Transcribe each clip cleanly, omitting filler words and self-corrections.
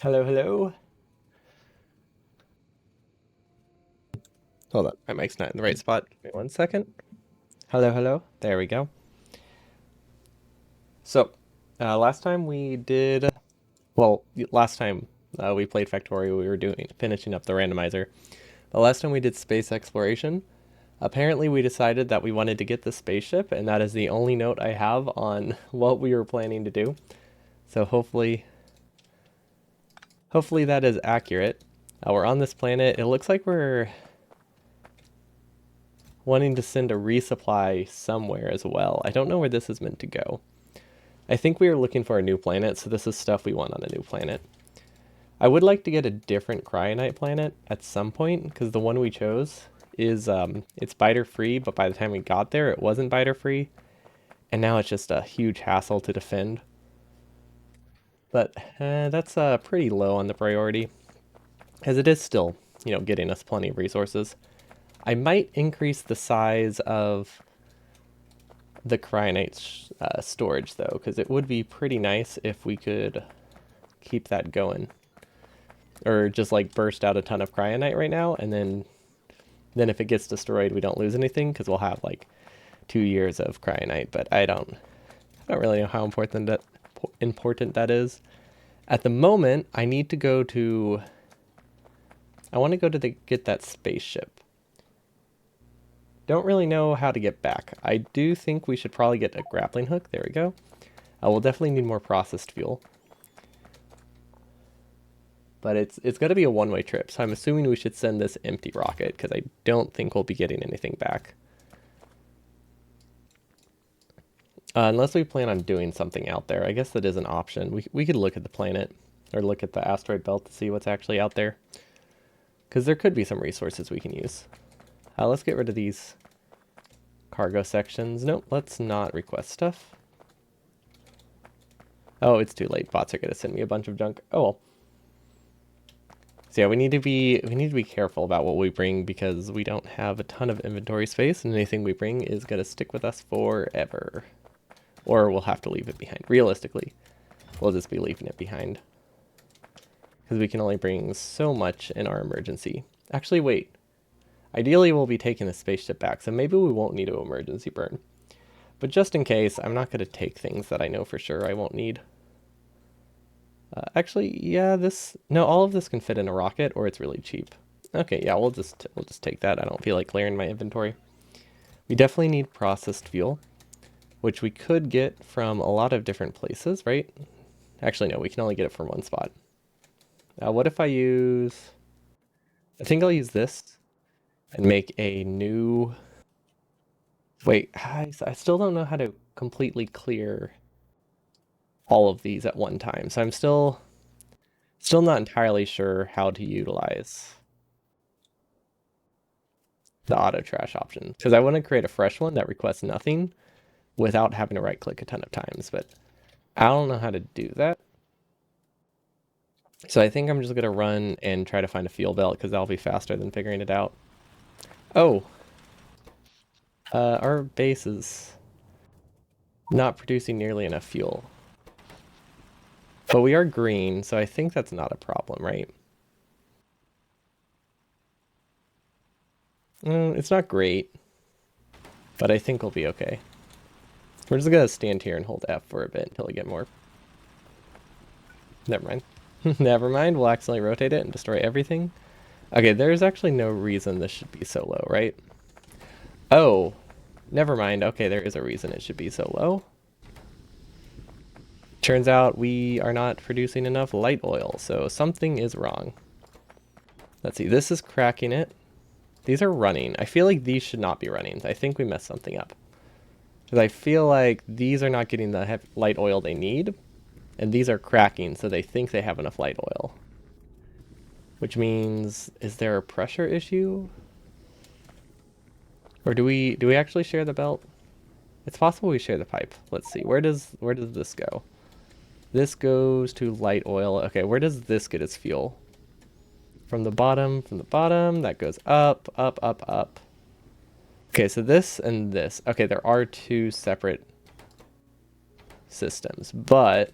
Hello, hello. Hold on, my mic's not in the right spot. Give me 1 second. Hello, hello. There we go. So, last time we did, last time we played Factorio, we were finishing up the randomizer. The last time we did space exploration, apparently we decided that we wanted to get the spaceship, and that is the only note I have on what we were planning to do. So hopefully that is accurate. We're on this planet. It looks like we're wanting to send a resupply somewhere as well. I don't know where this is meant to go. I think we are looking for a new planet, so this is stuff we want on a new planet. I would like to get a different cryonite planet at some point, because the one we chose is, it's biter free, but by the time we got there, it wasn't biter free, and now it's just a huge hassle to defend. But that's pretty low on the priority, as it is still, getting us plenty of resources. I might increase the size of the cryonite storage, though, because it would be pretty nice if we could keep that going. Or just like burst out a ton of cryonite right now, and then if it gets destroyed, we don't lose anything because we'll have like 2 years of cryonite. But I don't really know how important that is. At the moment, I need to go to. I want to go to get that spaceship. Don't really know how to get back. I do think we should probably get a grappling hook. There we go. We'll definitely need more processed fuel. But it's got to be a one-way trip, so I'm assuming we should send this empty rocket, because I don't think we'll be getting anything back. Unless we plan on doing something out there. I guess that is an option. We could look at the planet, or look at the asteroid belt to see what's actually out there. Because there could be some resources we can use. Let's get rid of these cargo sections. Nope, let's not request stuff. Oh, it's too late. Bots are going to send me a bunch of junk. Oh well. So yeah, we need to be careful about what we bring, because we don't have a ton of inventory space, and anything we bring is going to stick with us forever. Or we'll have to leave it behind. Realistically, we'll just be leaving it behind, because we can only bring so much in our emergency. Actually, wait. Ideally, we'll be taking the spaceship back, so maybe we won't need to emergency burn. But just in case, I'm not going to take things that I know for sure I won't need. Actually, yeah, all of this can fit in a rocket, or it's really cheap. Okay, yeah, we'll just take that. I don't feel like clearing my inventory. We definitely need processed fuel, which we could get from a lot of different places, right? Actually, no, we can only get it from one spot. What if I use... I think I'll use this and make a new... Wait, I still don't know how to completely clear all of these at one time, so I'm still not entirely sure how to utilize the auto trash option, because I want to create a fresh one that requests nothing without having to right click a ton of times, but I don't know how to do that. So I think I'm just going to run and try to find a fuel belt, because that'll be faster than figuring it out. Oh, our base is not producing nearly enough fuel. But we are green, so I think that's not a problem, right? It's not great, but I think we'll be okay. We're just gonna stand here and hold F for a bit until we get more. Never mind. Never mind, we'll accidentally rotate it and destroy everything. Okay, there's actually no reason this should be so low, right? Oh, never mind. Okay, there is a reason it should be so low. Turns out we are not producing enough light oil, so something is wrong. Let's see, this is cracking it. These are running. I feel like these should not be running. I think we messed something up. Because I feel like these are not getting the light oil they need, and these are cracking, so they think they have enough light oil. Which means, is there a pressure issue? Or do we actually share the belt? It's possible we share the pipe. Let's see. Where does this go? This goes to light oil. Okay, where does this get its fuel? From the bottom, that goes up, up, up, up. Okay, so this and this. Okay, there are two separate systems, but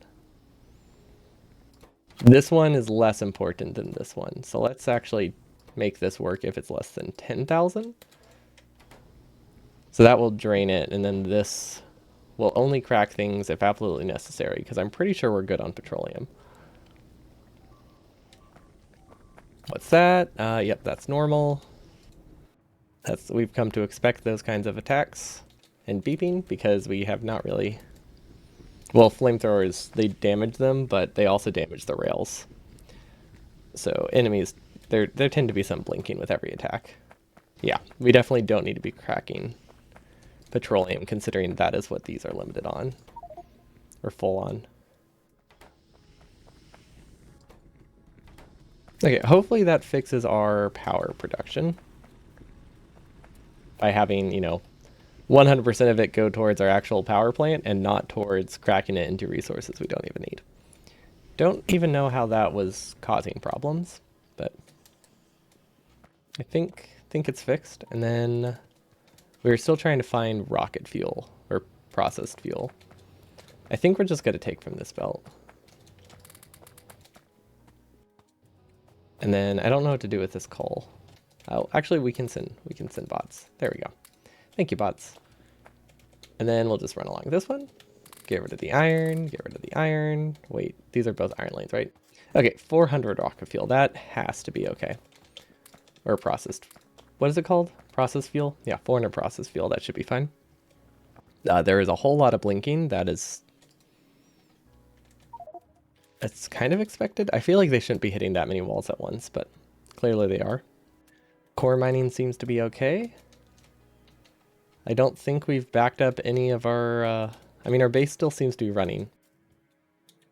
This one is less important than this one. So let's actually make this work if it's less than 10,000. So that will drain it, and then this will only crack things if absolutely necessary, because I'm pretty sure we're good on petroleum. What's that? Yep, that's normal. We've come to expect those kinds of attacks and beeping because we have not really. Well, flamethrowers, they damage them, but they also damage the rails. So enemies, there tend to be some blinking with every attack. Yeah, we definitely don't need to be cracking petroleum, considering that is what these are limited on, or full on. Okay, hopefully that fixes our power production by having, 100% of it go towards our actual power plant and not towards cracking it into resources we don't even need. Don't even know how that was causing problems, but I think it's fixed. And then we're still trying to find rocket fuel or processed fuel. I think we're just going to take from this belt. And then I don't know what to do with this coal. Oh, actually we can send bots. There we go. Thank you, bots. And then we'll just run along this one. Get rid of the iron, get rid of the iron. Wait, these are both iron lanes, right? Okay, 400 rocket fuel. That has to be okay. Or processed. What is it called? Processed fuel? Yeah, 400 processed fuel. That should be fine. There is a whole lot of blinking. That's kind of expected. I feel like they shouldn't be hitting that many walls at once, but clearly they are. Core mining seems to be okay. I don't think we've backed up any of our... I mean, our base still seems to be running.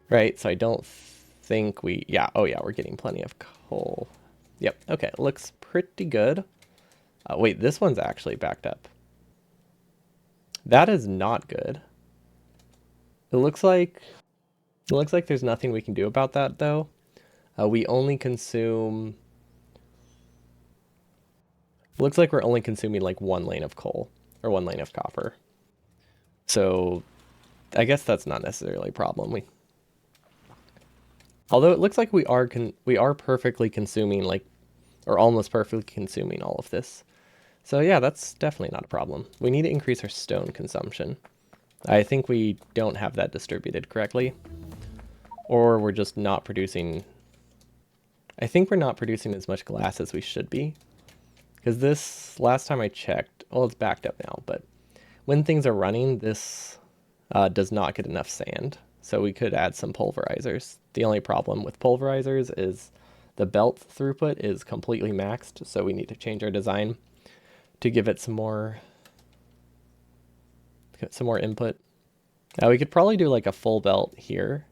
Right, so I don't think we... Yeah, oh yeah, we're getting plenty of coal. Yep, okay, looks pretty good. Wait, this one's actually backed up. That is not good. It looks like there's nothing we can do about that, though. We only consume... Looks like we're only consuming like one lane of coal, or one lane of copper. So, I guess that's not necessarily a problem. Although it looks like we are perfectly consuming, like, or almost perfectly consuming all of this. So yeah, that's definitely not a problem. We need to increase our stone consumption. I think we don't have that distributed correctly. Or we're just not producing... I think we're not producing as much glass as we should be. Because this, last time I checked, well, it's backed up now, but when things are running, this does not get enough sand. So we could add some pulverizers. The only problem with pulverizers is the belt throughput is completely maxed, so we need to change our design to give it some more input. Now we could probably do like a full belt here,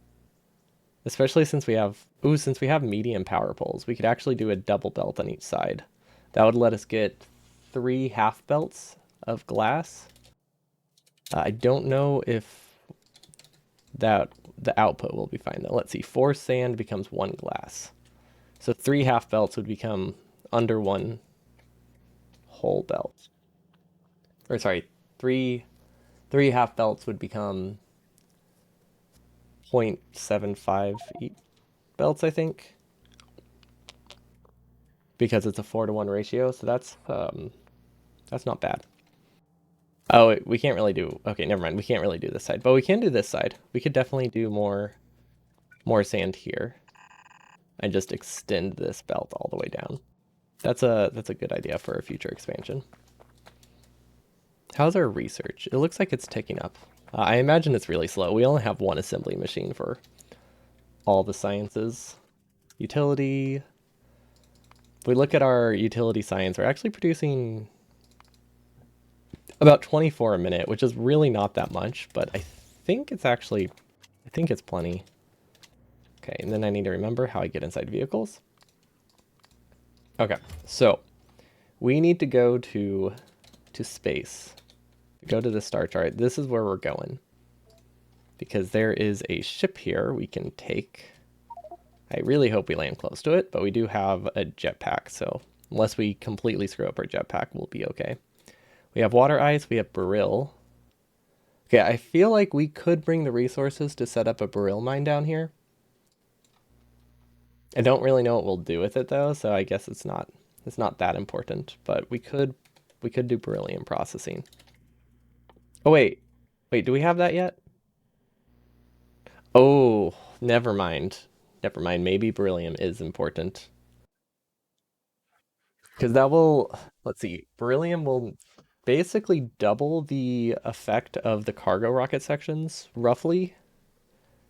especially since we have medium power poles. We could actually do a double belt on each side. That would let us get 3 half belts of glass. I don't know if the output will be fine though. Let's see, 4 sand becomes 1 glass. So 3 half belts would become under 1 whole belt. Or sorry, 3 half belts would become 0.75 belts, I think. Because it's a 4-to-1 ratio, so that's not bad. Oh, we can't really do... Okay, never mind. We can't really do this side, but we can do this side. We could definitely do more sand here. And just extend this belt all the way down. That's a good idea for a future expansion. How's our research? It looks like it's ticking up. I imagine it's really slow. We only have 1 assembly machine for all the sciences. Utility. If we look at our utility science, we're actually producing about 24 a minute, which is really not that much, but I think it's plenty. Okay, and then I need to remember how I get inside vehicles. Okay, so we need to go to space. Go to the star chart. This is where we're going. Because there is a ship here we can take. I really hope we land close to it, but we do have a jetpack, so unless we completely screw up our jetpack, we'll be okay. We have water ice, we have baril. Okay, I feel like we could bring the resources to set up a baril mine down here. I don't really know what we'll do with it though, so I guess it's not that important. But we could do beryllium processing. Oh wait, do we have that yet? Oh, never mind. Never mind. Maybe beryllium is important because that will. Let's see. Beryllium will basically double the effect of the cargo rocket sections, roughly,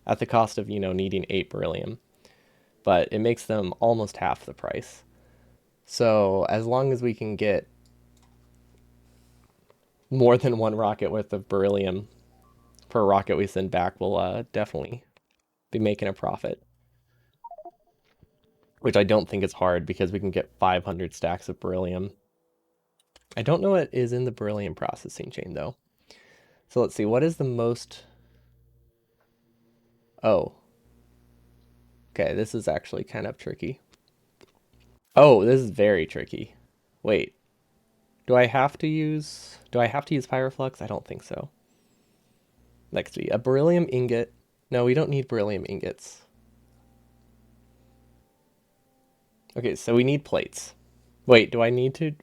at the cost of needing 8 beryllium. But it makes them almost half the price. So as long as we can get more than one rocket worth of beryllium per rocket we send back, we'll definitely be making a profit. Which I don't think is hard because we can get 500 stacks of beryllium. I don't know what is in the beryllium processing chain though. So let's see, what is the most... Oh, okay, this is actually kind of tricky. Oh, this is very tricky. Wait, do I have to use Pyroflux? I don't think so. Next to a beryllium ingot. No, we don't need beryllium ingots. Okay, so we need plates. Wait, do I need to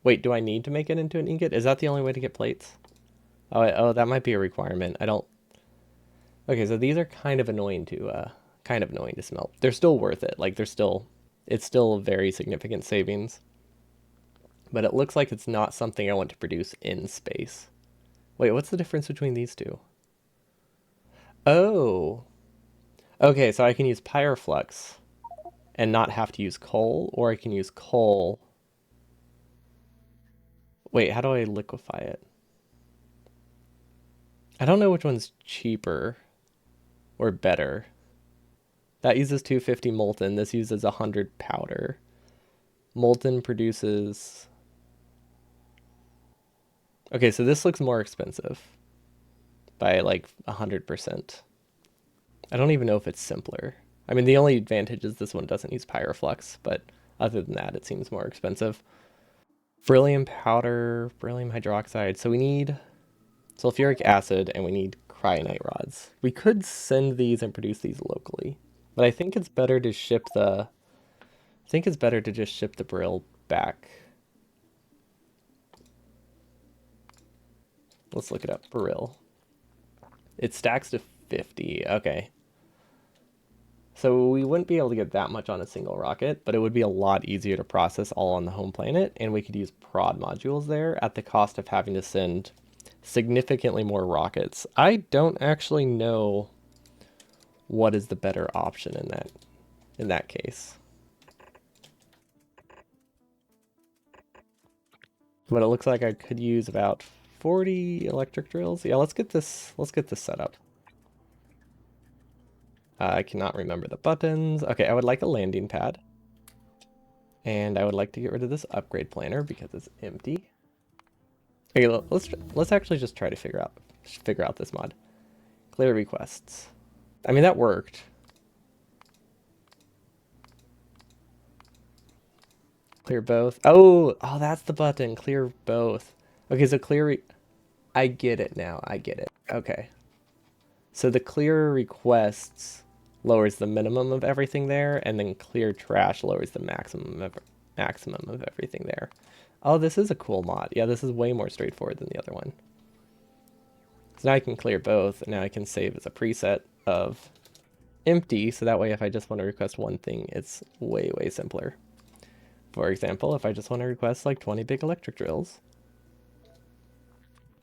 make it into an ingot? Is that the only way to get plates? Oh, that might be a requirement. I don't... Okay, so these are kind of annoying to smelt. They're still worth it. Like it's still very significant savings. But it looks like it's not something I want to produce in space. Wait, what's the difference between these two? Oh, okay, so I can use Pyroflux and not have to use coal, or I can use coal. Wait, how do I liquefy it? I don't know which one's cheaper or better. That uses 250 molten. This uses 100 powder. Molten produces... Okay, so this looks more expensive by like 100%. I don't even know if it's simpler. I mean, the only advantage is this one doesn't use Pyroflux, but other than that, it seems more expensive. Beryllium powder, beryllium hydroxide. So we need sulfuric acid and we need cryonite rods. We could send these and produce these locally, but I think it's better to ship the... I think it's better to just ship the Brill back. Let's look it up. Brill. It stacks to 50. Okay. So we wouldn't be able to get that much on a single rocket, but it would be a lot easier to process all on the home planet, and we could use prod modules there at the cost of having to send significantly more rockets. I don't actually know what is the better option in that case. But it looks like I could use about 40 electric drills. Yeah, let's get this set up. I cannot remember the buttons. Okay, I would like a landing pad. And I would like to get rid of this upgrade planner because it's empty. Okay, let's actually just try to figure out this mod. Clear requests. I mean, that worked. Clear both. Oh, that's the button. Clear both. Okay, so I get it now. I get it. Okay. So the clear requests lowers the minimum of everything there, and then clear trash lowers the maximum of everything there. Oh, this is a cool mod. Yeah, this is way more straightforward than the other one. So now I can clear both, and now I can save as a preset of empty, so that way if I just want to request one thing, it's way, way simpler. For example, if I just want to request like 20 big electric drills,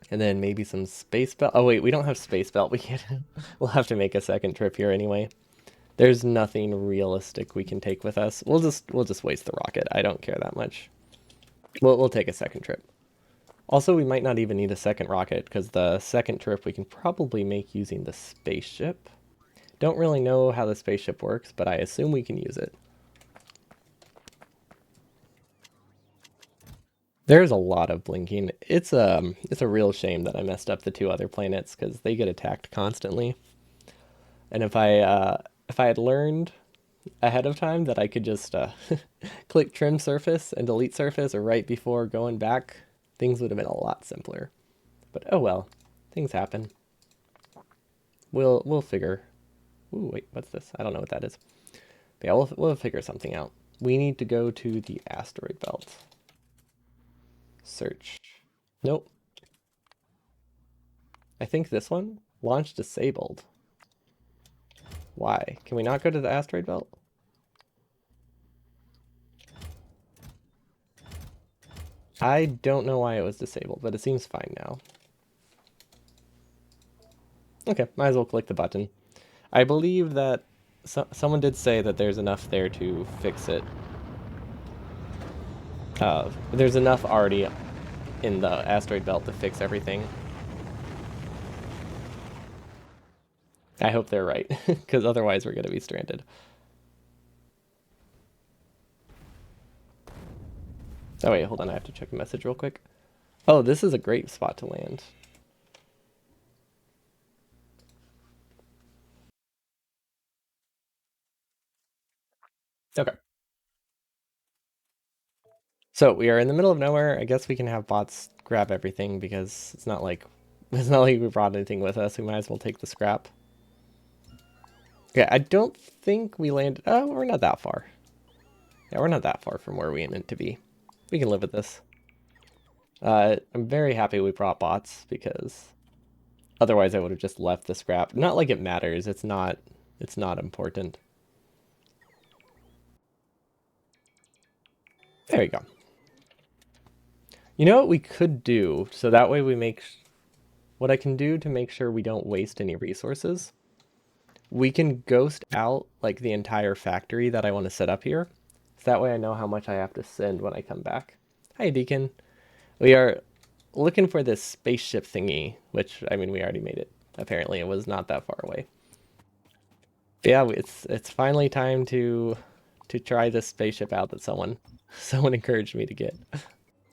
and then maybe some space belt. Oh wait, we don't have space belt. We'll have to make a second trip here anyway. There's nothing realistic we can take with us. We'll just waste the rocket. I don't care that much. We'll take a second trip. Also, we might not even need a second rocket because the second trip we can probably make using the spaceship. Don't really know how the spaceship works, but I assume we can use it. There's a lot of blinking. It's a real shame that I messed up the two other planets because they get attacked constantly. And if I had learned ahead of time that I could just click trim surface and delete surface or right before going back, things would have been a lot simpler. But oh well, things happen. We'll figure. Ooh, wait, what's this? I don't know what that is. But yeah, we'll figure something out. We need to go to the asteroid belt. Search. Nope. I think this one? Launch disabled. Why? Can we not go to the asteroid belt? I don't know why it was disabled, but it seems fine now. Okay, might as well click the button. I believe that someone did say that there's enough there to fix it. There's enough already in the asteroid belt to fix everything. I hope they're right, because otherwise we're going to be stranded. Oh wait, hold on, I have to check a message real quick. Oh, this is a great spot to land. Okay. So we are in the middle of nowhere. I guess we can have bots grab everything because it's not like we brought anything with us. We might as well take the scrap. Okay, I don't think we landed. Oh, we're not that far. Yeah, we're not that far from where we meant to be. We can live with this. I'm very happy we brought bots because otherwise I would have just left the scrap. Not like it matters. It's not important. There we go. You know what we could do? So that way we make what I can do to make sure we don't waste any resources. We can ghost out like the entire factory that I want to set up here. So that way I know how much I have to send when I come back. Hi, Deacon. We are looking for this spaceship thingy, which, I mean, we already made it. Apparently it was not that far away. But yeah, it's finally time to try this spaceship out that someone encouraged me to get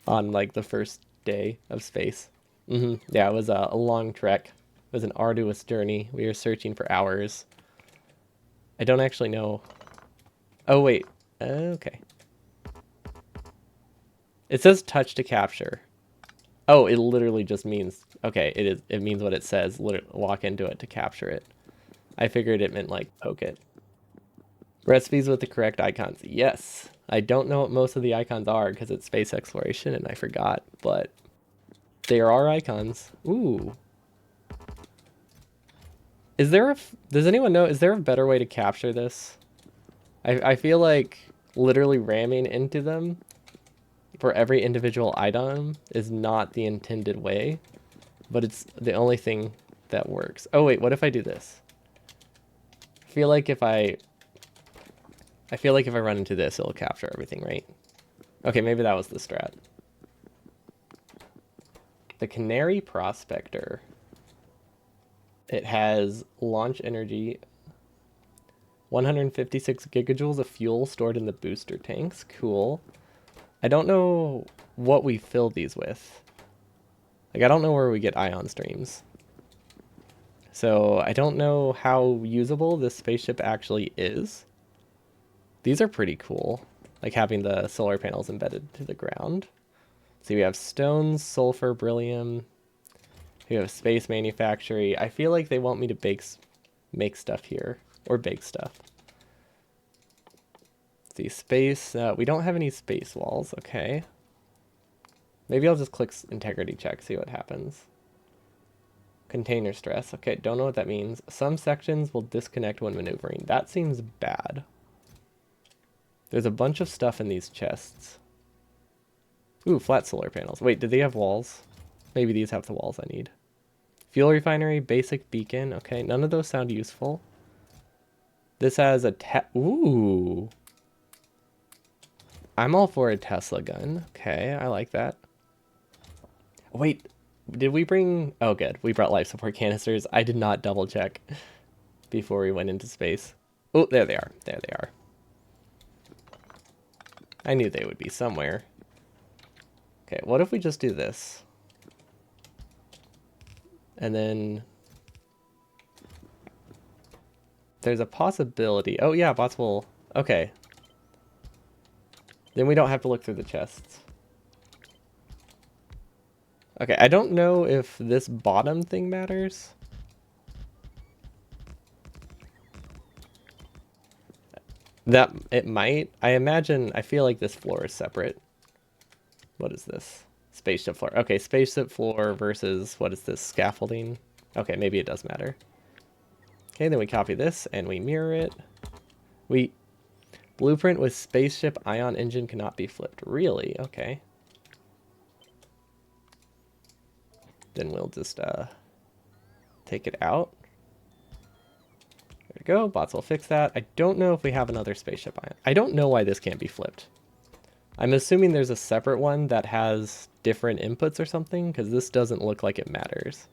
on like the first day of space. Yeah, it was a long trek. It was an arduous journey. We were searching for hours. I don't actually know. Oh, wait. Okay. It says touch to capture. Oh, it literally just means, okay, it means what it says. Walk into it to capture it. I figured it meant like poke it. Recipes with the correct icons. Yes. I don't know what most of the icons are because it's space exploration and I forgot, but there are icons. Ooh. Does anyone know, is there a better way to capture this? I feel like literally ramming into them for every individual item is not the intended way, but it's the only thing that works. Oh wait, what if I do this? I feel like if I run into this, it'll capture everything, right? Okay, maybe that was the strat. The Canary Prospector. It has launch energy, 156 gigajoules of fuel stored in the booster tanks. Cool. I don't know what we fill these with. Like, I don't know where we get ion streams. So I don't know how usable this spaceship actually is. These are pretty cool. Like having the solar panels embedded to the ground. So we have stones, sulfur, beryllium. We have space manufacturing. I feel like they want me to make stuff here. Or bake stuff. See, space. We don't have any space walls. Okay. Maybe I'll just click integrity check, see what happens. Container stress. Okay, don't know what that means. Some sections will disconnect when maneuvering. That seems bad. There's a bunch of stuff in these chests. Ooh, flat solar panels. Wait, did they have walls? Maybe these have the walls I need. Fuel refinery, basic beacon. Okay, none of those sound useful. This has a ooh. I'm all for a Tesla gun. Okay, I like that. Wait, did we bring... Oh, good. We brought life support canisters. I did not double check before we went into space. Oh, there they are. There they are. I knew they would be somewhere. Okay, what if we just do this? And then... There's a possibility... Oh, yeah, bots will... Okay. Then we don't have to look through the chests. Okay, I don't know if this bottom thing matters. That, it might. I imagine, I feel like this floor is separate. What is this? Spaceship floor. Okay, spaceship floor versus, what is this? Scaffolding? Okay, maybe it does matter. Okay, then we copy this and we mirror it. We, blueprint with spaceship ion engine cannot be flipped. Really? Okay. Then we'll just take it out. There we go. Bots will fix that. I don't know if we have another spaceship ion. I don't know why this can't be flipped. I'm assuming there's a separate one that has different inputs or something, because this doesn't look like it matters.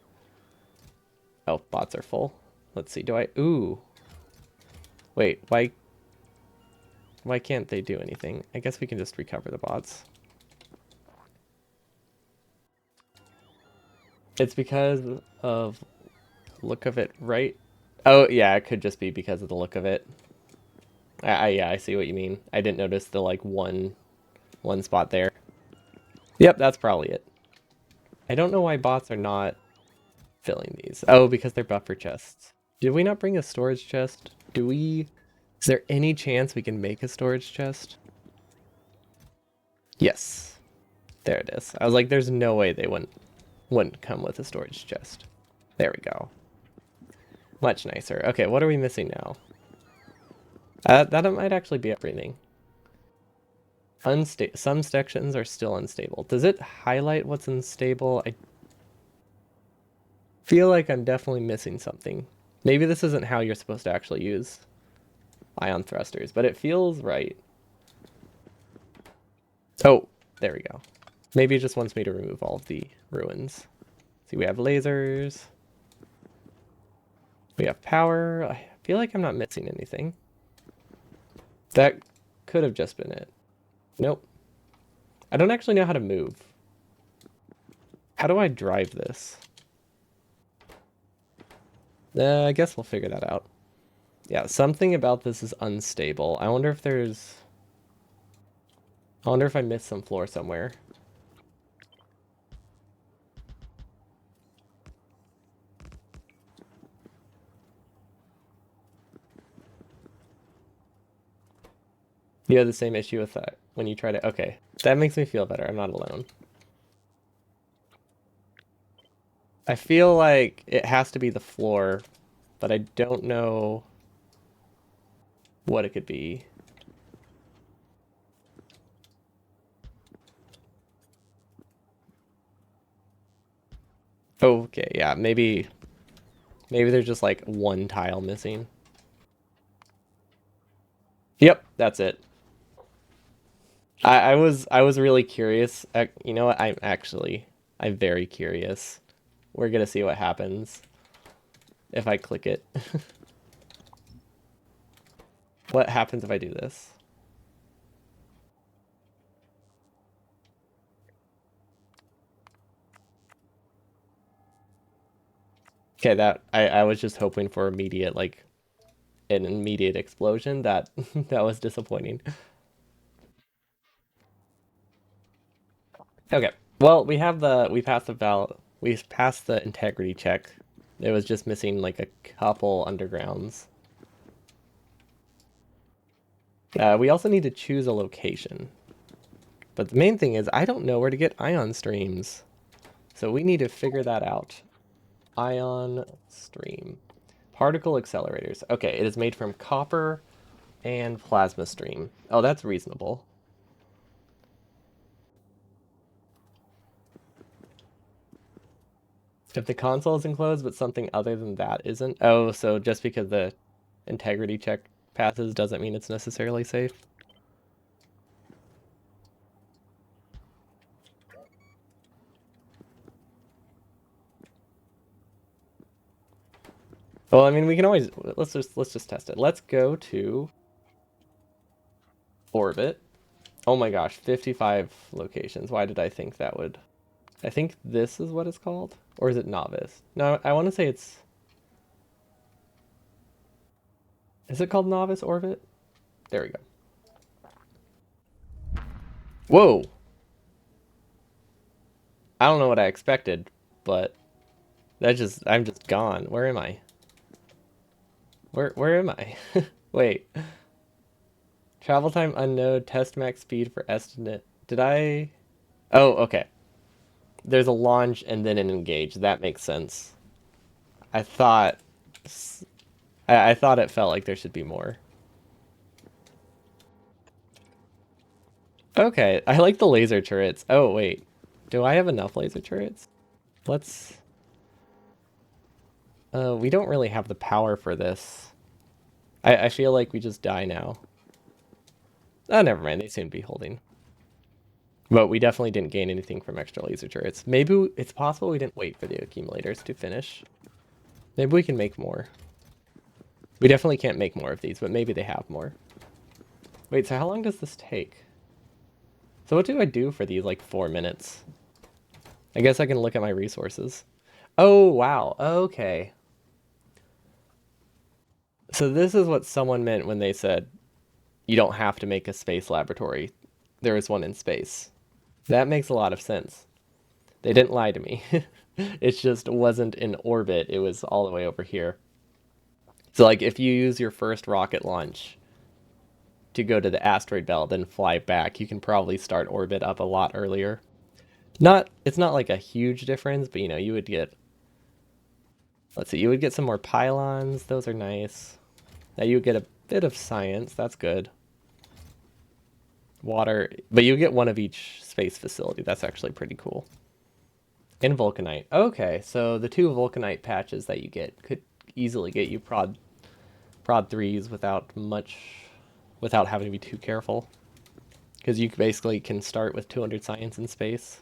Oh, bots are full. Let's see. Do I... Ooh. Wait, why can't they do anything? I guess we can just recover the bots. It's because of look of it, right? Oh, yeah, it could just be because of the look of it. Yeah, I see what you mean. I didn't notice the, like, one spot there. Yep, that's probably it. I don't know why bots are not filling these. Oh, because they're buffer chests. Did we not bring a storage chest? Is there any chance we can make a storage chest? Yes. There it is. I was like, there's no way they wouldn't come with a storage chest. There we go. Much nicer. Okay, what are we missing now? That might actually be everything. Some sections are still unstable. Does it highlight what's unstable? I feel like I'm definitely missing something. Maybe this isn't how you're supposed to actually use ion thrusters, but it feels right. Oh, there we go. Maybe it just wants me to remove all of the ruins. See, we have lasers. We have power. I feel like I'm not missing anything. That could have just been it. Nope. I don't actually know how to move. How do I drive this? I guess we'll figure that out. Yeah, something about this is unstable. I wonder if I missed some floor somewhere. You have the same issue with that when you try to... Okay, that makes me feel better. I'm not alone. I feel like it has to be the floor, but I don't know what it could be. Okay, yeah, maybe there's just like one tile missing. Yep, that's it. I was really curious. You know what? I'm very curious. We're gonna see what happens if I click it. What happens if I do this? Okay, I was just hoping for immediate, like, an immediate explosion. That that was disappointing. Okay. Well, we passed the integrity check. It was just missing like a couple undergrounds. We also need to choose a location. But the main thing is I don't know where to get ion streams. So we need to figure that out. Ion stream. Particle accelerators. Okay, it is made from copper and plasma stream. Oh, that's reasonable. If the console is enclosed, but something other than that isn't. Oh, so just because the integrity check passes doesn't mean it's necessarily safe. Well, I mean, we can always let's just test it. Let's go to orbit. Oh my gosh, 55 locations. Why did I think that would? I think this is what it's called, or is it novice? No, I want to say it's. Is it called novice orbit? There we go. Whoa! I don't know what I expected, but I'm just gone. Where am I? Where am I? Wait. Travel time unknown, test max speed for estimate. Did I? Oh, okay. There's a launch and then an engage. That makes sense. I thought I thought it felt like there should be more. Okay, I like the laser turrets. Oh, wait. Do I have enough laser turrets? Let's... we don't really have the power for this. I feel like we just die now. Oh, never mind. They seem to be holding. But we definitely didn't gain anything from extra laser turrets. Maybe it's possible we didn't wait for the accumulators to finish. Maybe we can make more. We definitely can't make more of these, but maybe they have more. Wait, so how long does this take? So what do I do for these, like, 4 minutes? I guess I can look at my resources. Oh, wow. Okay. So this is what someone meant when they said, you don't have to make a space laboratory. There is one in space. That makes a lot of sense. They didn't lie to me. It just wasn't in orbit. It was all the way over here. So, like, if you use your first rocket launch to go to the asteroid belt, then fly back, you can probably start orbit up a lot earlier. It's not like a huge difference, but you would get, let's see, you would get some more pylons. Those are nice. Now you would get a bit of science. That's good. Water, but you get one of each space facility. That's actually pretty cool. And vulcanite. Okay, so the 2 vulcanite patches that you get could easily get you prod 3s without having to be too careful. Because you basically can start with 200 science in space.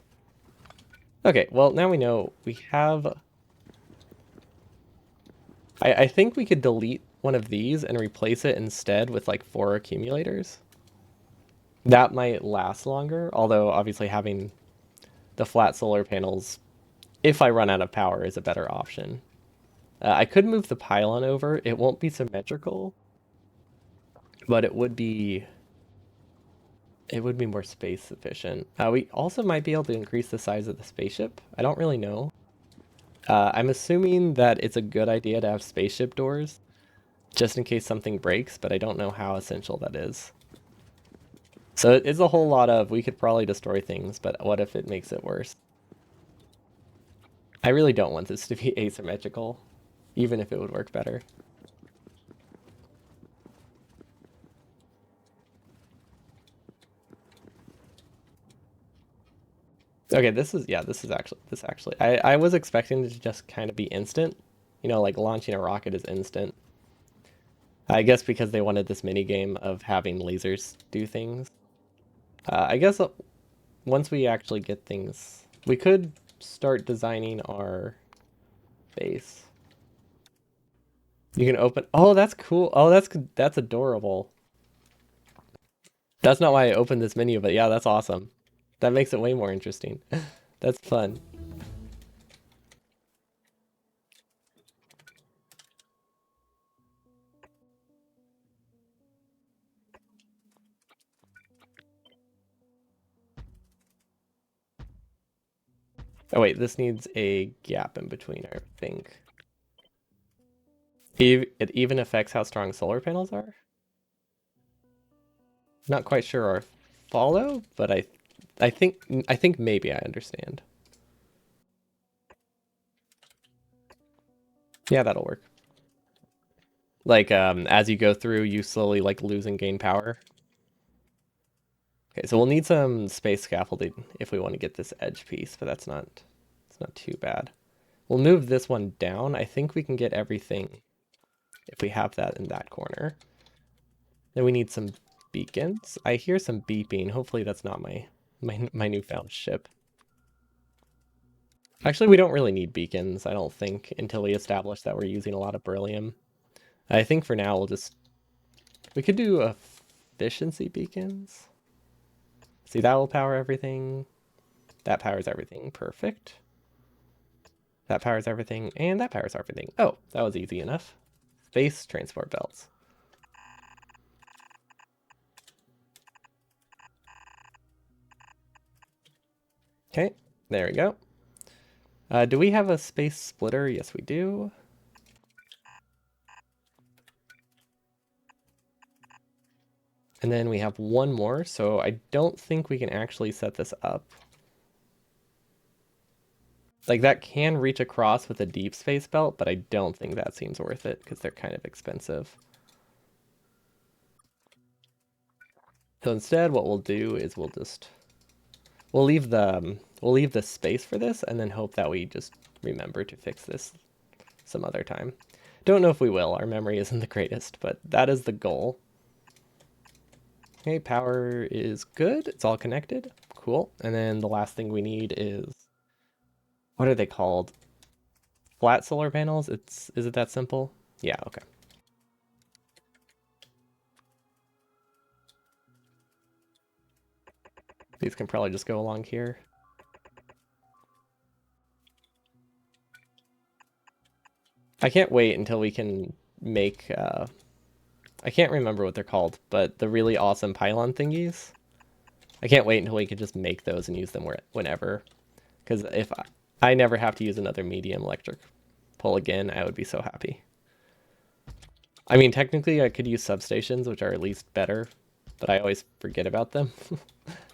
Okay, well, now we know we have... I think we could delete one of these and replace it instead with like 4 accumulators. That might last longer, although obviously having the flat solar panels, if I run out of power, is a better option. I could move the pylon over. It won't be symmetrical, but it would be more space efficient. We also might be able to increase the size of the spaceship. I don't really know. I'm assuming that it's a good idea to have spaceship doors, just in case something breaks, but I don't know how essential that is. So it's a whole lot of, we could probably destroy things, but what if it makes it worse? I really don't want this to be asymmetrical, even if it would work better. Okay, this actually, I was expecting it to just kind of be instant. Like launching a rocket is instant. I guess because they wanted this mini game of having lasers do things. I guess once we actually get things, we could start designing our base. You can open. Oh, that's cool. Oh, that's adorable. That's not why I opened this menu, but yeah, that's awesome. That makes it way more interesting. That's fun. Oh wait, this needs a gap in between, I think. It even affects how strong solar panels are? Not quite sure or follow, but I think maybe I understand. Yeah, that'll work. Like as you go through, you slowly like lose and gain power. Okay, so we'll need some space scaffolding if we want to get this edge piece, but it's not too bad. We'll move this one down. I think we can get everything if we have that in that corner. Then we need some beacons. I hear some beeping. Hopefully that's not my newfound ship. Actually, we don't really need beacons, I don't think, until we establish that we're using a lot of beryllium. I think for now we could do efficiency beacons. See, that will power everything. That powers everything. Perfect. That powers everything, and that powers everything. Oh, that was easy enough. Space transport belts. Okay, there we go. Do we have a space splitter? Yes, we do. And then we have one more, so I don't think we can actually set this up. Like, that can reach across with a deep space belt, but I don't think that seems worth it because they're kind of expensive. So instead, what we'll do is we'll leave the space for this and then hope that we just remember to fix this some other time. Don't know if we will. Our memory isn't the greatest, but that is the goal. Okay, power is good. It's all connected. Cool. And then the last thing we need is, what are they called? Flat solar panels? Is it that simple? Yeah, okay. These can probably just go along here. I can't wait until we can make I can't remember what they're called, but the really awesome pylon thingies. I can't wait until we can just make those and use them whenever. Because if I never have to use another medium electric pole again, I would be so happy. I mean, technically I could use substations, which are at least better, but I always forget about them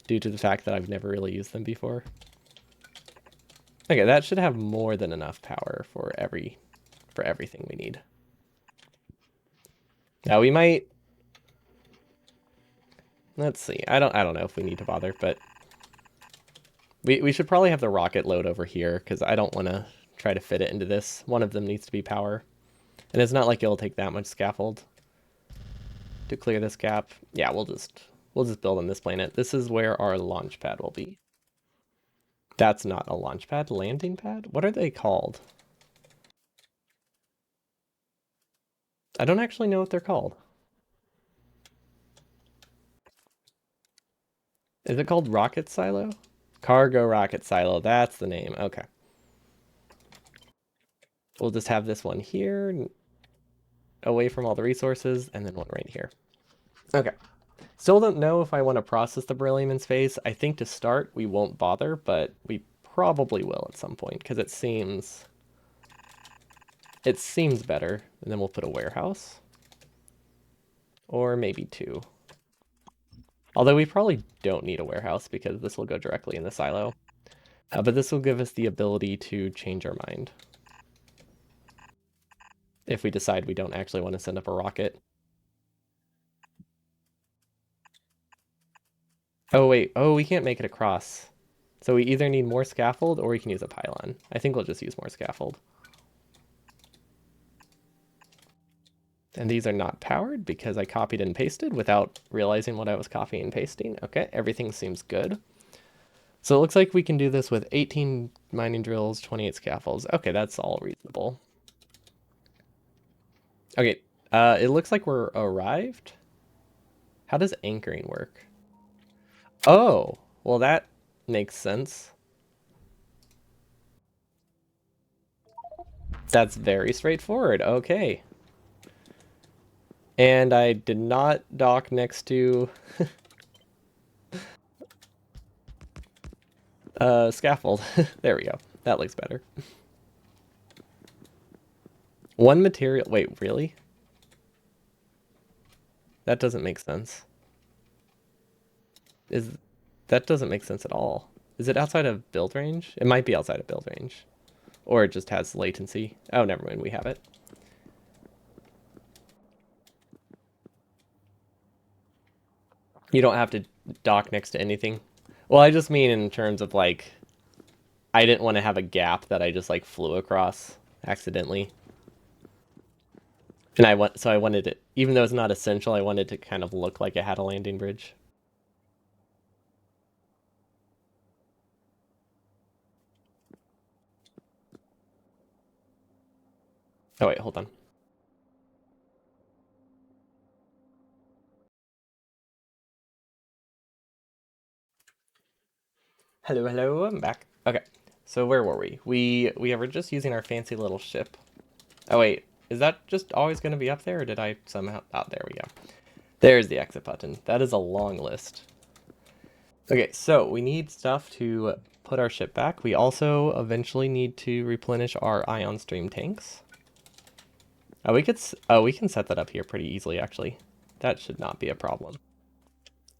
due to the fact that I've never really used them before. Okay, that should have more than enough power for everything we need. Now we might, let's see. I don't know if we need to bother, but we should probably have the rocket load over here because I don't want to try to fit it into this. One of them needs to be power. And it's not like it'll take that much scaffold to clear this gap. Yeah, we'll just build on this planet. This is where our launch pad will be. That's not a launch pad, landing pad? What are they called? I don't actually know what they're called. Is it called rocket silo? Cargo rocket silo, that's the name. Okay. We'll just have this one here, away from all the resources, and then one right here. Okay. Still don't know if I want to process the beryllium in space. I think to start we won't bother, but we probably will at some point because it seems better. And then we'll put a warehouse. Or maybe two. Although we probably don't need a warehouse because this will go directly in the silo. But this will give us the ability to change our mind. If we decide we don't actually want to send up a rocket. Oh, wait. Oh, we can't make it across. So we either need more scaffold or we can use a pylon. I think we'll just use more scaffold. And these are not powered because I copied and pasted without realizing what I was copying and pasting. Okay, everything seems good. So it looks like we can do this with 18 mining drills, 28 scaffolds. Okay, that's all reasonable. Okay, it looks like we're arrived. How does anchoring work? Oh, well that makes sense. That's very straightforward. Okay. And I did not dock next to scaffold. There we go. That looks better. One material. Wait, really? That doesn't make sense. That doesn't make sense at all. Is it outside of build range? It might be outside of build range. Or it just has latency. Oh, never mind. We have it. You don't have to dock next to anything. Well, I just mean in terms of like, I didn't want to have a gap that I just like flew across accidentally. And so I wanted it, even though it's not essential, I wanted to kind of look like it had a landing bridge. Oh wait, hold on. Hello, hello, I'm back. Okay, so where were we? We were just using our fancy little ship. Oh wait, is that just always going to be up there, or did I somehow... Oh, there we go. There's the exit button. That is a long list. Okay, so we need stuff to put our ship back. We also eventually need to replenish our ion stream tanks. Oh, we can set that up here pretty easily, actually. That should not be a problem.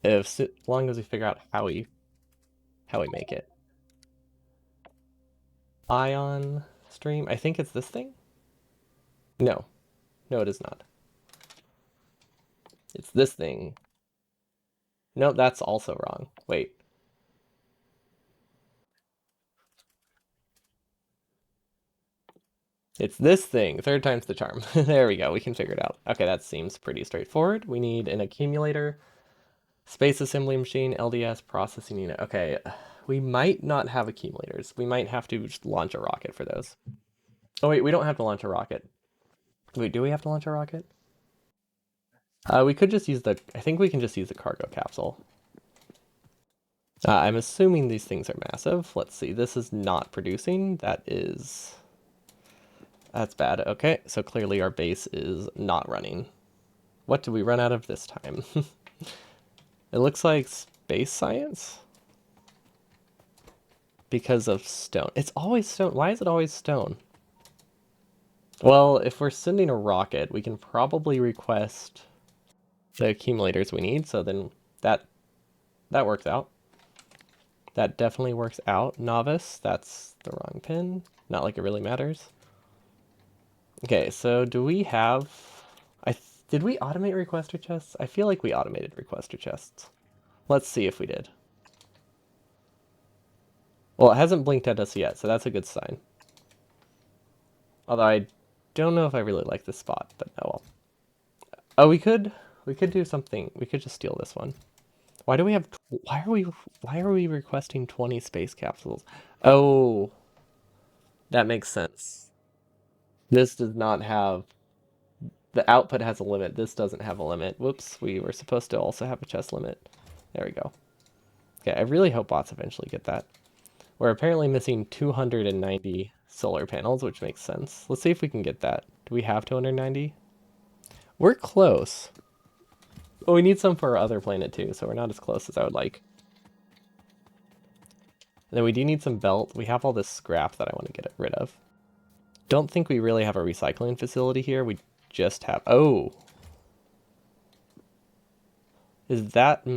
As long as we figure out how we make it. Ion stream. I think it's this thing. No, no, it is not. It's this thing. No, that's also wrong. Wait. It's this thing. Third time's the charm. There we go. We can figure it out. Okay, that seems pretty straightforward. We need an accumulator, space assembly machine, LDS, processing unit. Okay, we might not have accumulators. We might have to just launch a rocket for those. Oh wait, we don't have to launch a rocket. Wait, do we have to launch a rocket? We could just use the, I think we can just use the cargo capsule. I'm assuming these things are massive. Let's see, this is not producing. That's bad. Okay, so clearly our base is not running. What did we run out of this time? It looks like space science? Because of stone. It's always stone. Why is it always stone? Well, if we're sending a rocket, we can probably request the accumulators we need, so then that works out. That definitely works out. Novice, that's the wrong pin. Not like it really matters. Okay, so do we have... Did we automate requester chests? I feel like we automated requester chests. Let's see if we did. Well, it hasn't blinked at us yet, so that's a good sign. Although I don't know if I really like this spot, but oh well. Oh, we could do something. We could just steal this one. Why do we have... Why are we requesting 20 space capsules? Oh, that makes sense. This does not have... The output has a limit. This doesn't have a limit. Whoops, we were supposed to also have a chest limit. There we go. Okay, I really hope bots eventually get that. We're apparently missing 290 solar panels, which makes sense. Let's see if we can get that. Do we have 290? We're close. But we need some for our other planet too, so we're not as close as I would like. And then we do need some belt. We have all this scrap that I want to get rid of. Don't think we really have a recycling facility here. We just have... Oh! Is that...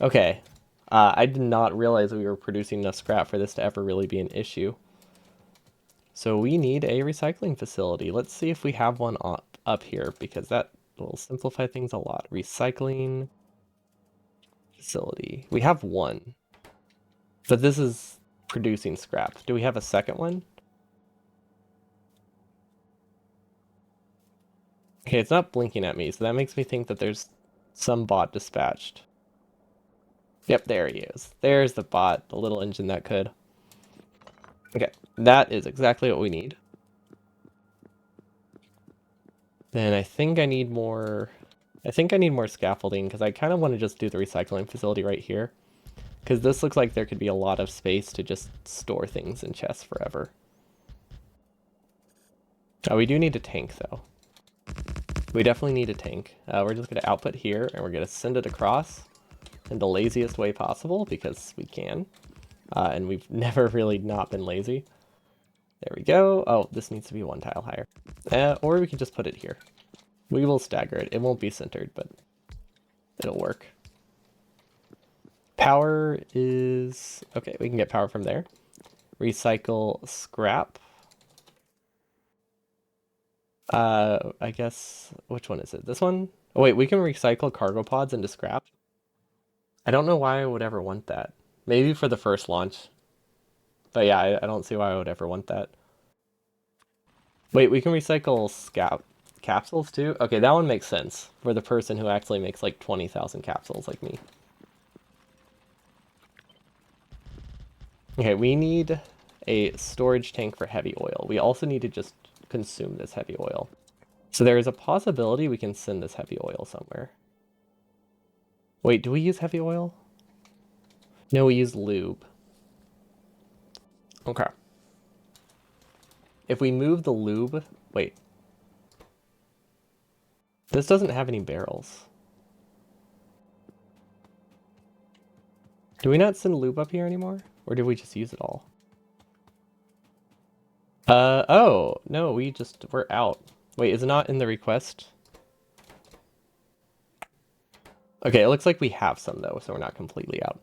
Okay. I did not realize we were producing enough scrap for this to ever really be an issue. So we need a recycling facility. Let's see if we have one up here, because that will simplify things a lot. Recycling facility. We have one. But this is producing scrap. Do we have a second one? Okay, it's not blinking at me, so that makes me think that there's some bot dispatched. Yep, there he is. There's the bot, the little engine that could. Okay, that is exactly what we need. Then I think I need more... scaffolding, because I kind of want to just do the recycling facility right here. Because this looks like there could be a lot of space to just store things in chests forever. Oh, we do need a tank, though. We definitely need a tank. We're just going to output here, and we're going to send it across in the laziest way possible, because we can. And we've never really not been lazy. There we go. Oh, this needs to be one tile higher. Or we can just put it here. We will stagger it. It won't be centered, but it'll work. Power is... Okay, we can get power from there. Recycle scrap. I guess... Which one is it? This one? Oh, wait, we can recycle cargo pods into scrap? I don't know why I would ever want that. Maybe for the first launch. But yeah, I don't see why I would ever want that. Wait, we can recycle capsules too? Okay, that one makes sense. For the person who actually makes like 20,000 capsules like me. Okay, we need a storage tank for heavy oil. We also need to just consume this heavy oil. So there is a possibility we can send this heavy oil somewhere. Wait, do we use heavy oil? No, we use lube. Okay. If we move the lube... Wait. This doesn't have any barrels. Do we not send lube up here anymore? Or did we just use it all? Oh, no, we're out. Wait, is it not in the request? Okay, it looks like we have some though, so we're not completely out.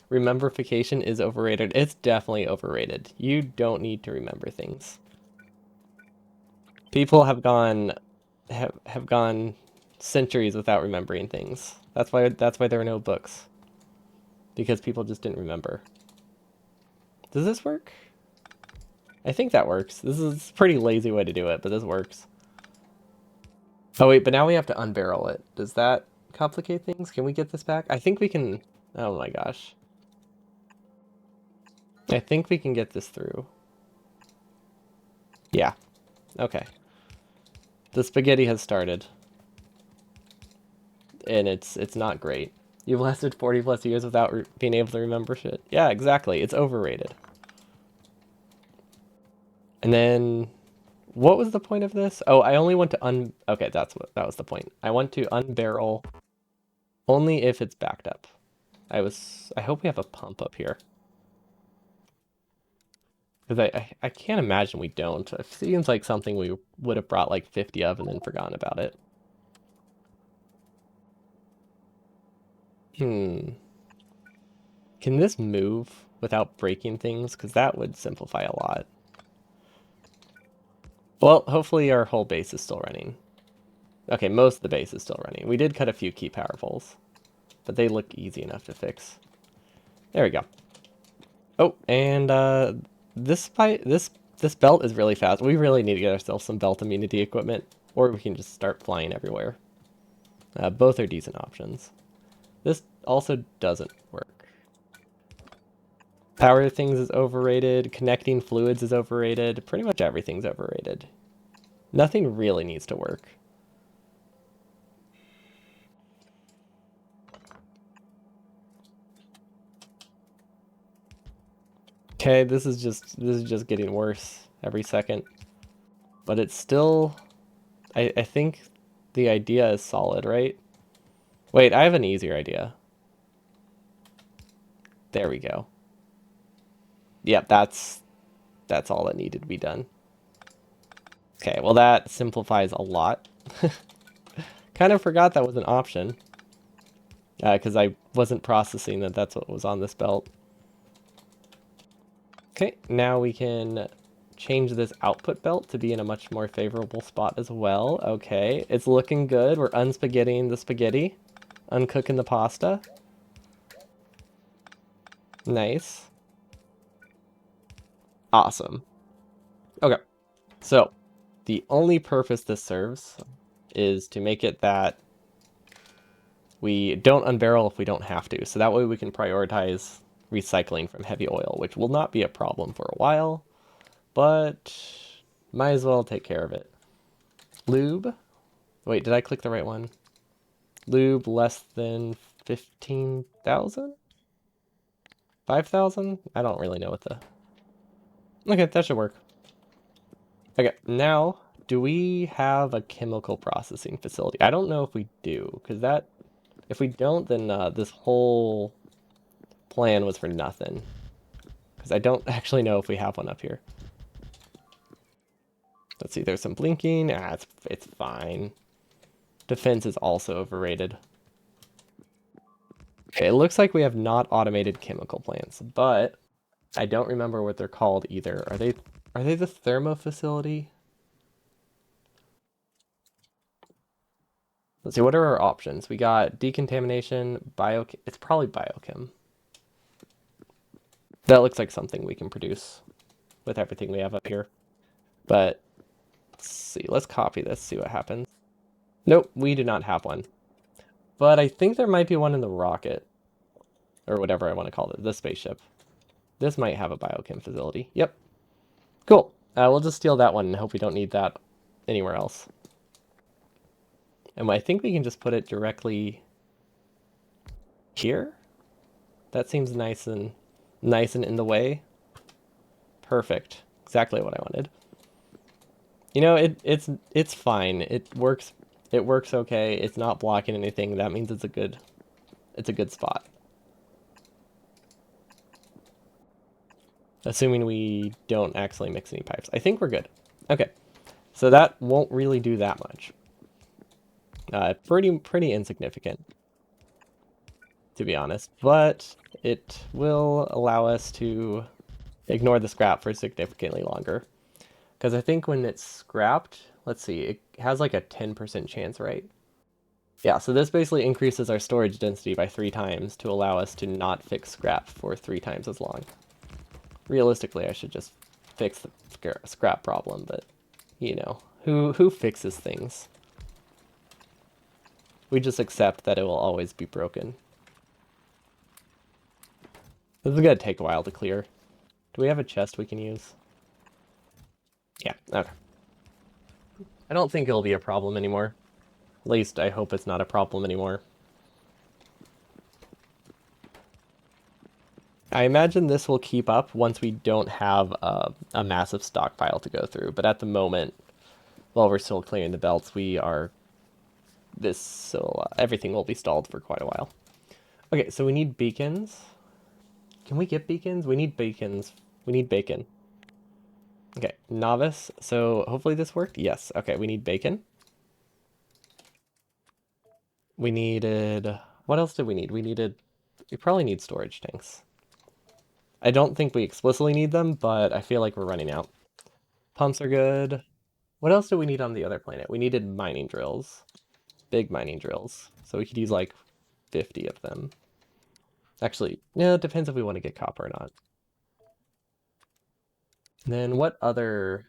Rememberification is overrated. It's definitely overrated. You don't need to remember things. People have gone centuries without remembering things. That's why there are no books. Because people just didn't remember. Does this work? I think that works. This is a pretty lazy way to do it, but this works. Oh wait, but now we have to unbarrel it. Does that complicate things? Can we get this back? I think we can. Oh my gosh. I think we can get this through. Yeah. Okay. The spaghetti has started. And it's not great. You've lasted 40 plus years without being able to remember shit. Yeah, exactly. It's overrated. And then what was the point of this? Oh, I only want to okay, that was the point. I want to unbarrel only if it's backed up. I hope we have a pump up here. Because I can't imagine we don't. It seems like something we would have brought like 50 of and then forgotten about it. Hmm. Can this move without breaking things? Because that would simplify a lot. Well, hopefully our whole base is still running. Okay, most of the base is still running. We did cut a few key power poles, but they look easy enough to fix. There we go. Oh, and this belt is really fast. We really need to get ourselves some belt immunity equipment, or we can just start flying everywhere. Both are decent options. This also doesn't work. Power things is overrated. Connecting fluids is overrated. Pretty much everything's overrated. Nothing really needs to work. Okay, this is just getting worse every second. But it's still I think the idea is solid, right? Wait, I have an easier idea. There we go. Yep, that's all that needed to be done. Okay, well that simplifies a lot. Kind of forgot that was an option. Because I wasn't processing that that's what was on this belt. Okay, now we can change this output belt to be in a much more favorable spot as well. Okay, it's looking good. We're unspaghettiing the spaghetti, uncooking the pasta. Nice. Awesome. Okay, so the only purpose this serves is to make it that we don't unbarrel if we don't have to. So that way we can prioritize recycling from heavy oil, which will not be a problem for a while, but might as well take care of it. Lube. Wait, did I click the right one? Lube less than 15,000? 5,000? I don't really know what the... Okay, that should work. Okay, now, do we have a chemical processing facility? I don't know if we do, because that... If we don't, then this whole plan was for nothing. Because I don't actually know if we have one up here. Let's see, there's some blinking. Ah, it's fine. Defense is also overrated. Okay, it looks like we have not automated chemical plants, but I don't remember what they're called either. Are they the thermo facility? Let's see, what are our options? We got decontamination, it's probably biochem. That looks like something we can produce with everything we have up here. But let's see, let's copy this, see what happens. Nope, we do not have one. But I think there might be one in the rocket. Or whatever I want to call it, the spaceship. This might have a biochem facility. Yep. Cool. We'll just steal that one and hope we don't need that anywhere else. And I think we can just put it directly here. That seems nice and in the way. Perfect. Exactly what I wanted. You know, it's fine. It works okay. It's not blocking anything. That means it's a good spot. Assuming we don't accidentally mix any pipes. I think we're good. Okay. So that won't really do that much. Pretty insignificant. to be honest, but it will allow us to ignore the scrap for significantly longer. Because I think when it's scrapped, let's see, it has like a 10% chance, right? Yeah, so this basically increases our storage density by 3 times to allow us to not fix scrap for 3 times as long. Realistically, I should just fix the scrap problem, but you know, who fixes things? We just accept that it will always be broken. This is gonna take a while to clear. Do we have a chest we can use? Yeah, okay. I don't think it'll be a problem anymore. At least I hope it's not a problem anymore. I imagine this will keep up once we don't have a massive stockpile to go through. But at the moment, while we're still clearing the belts, everything will be stalled for quite a while. Okay, so we need beacons. Can we get beacons? We need beacons. We need bacon. Okay, novice. So hopefully this worked. Yes. Okay, we need bacon. We needed... What else did we need? We probably need storage tanks. I don't think we explicitly need them, but I feel like we're running out. Pumps are good. What else do we need on the other planet? We needed mining drills. Big mining drills. So we could use like 50 of them. Actually, yeah, it depends if we want to get copper or not. And then what other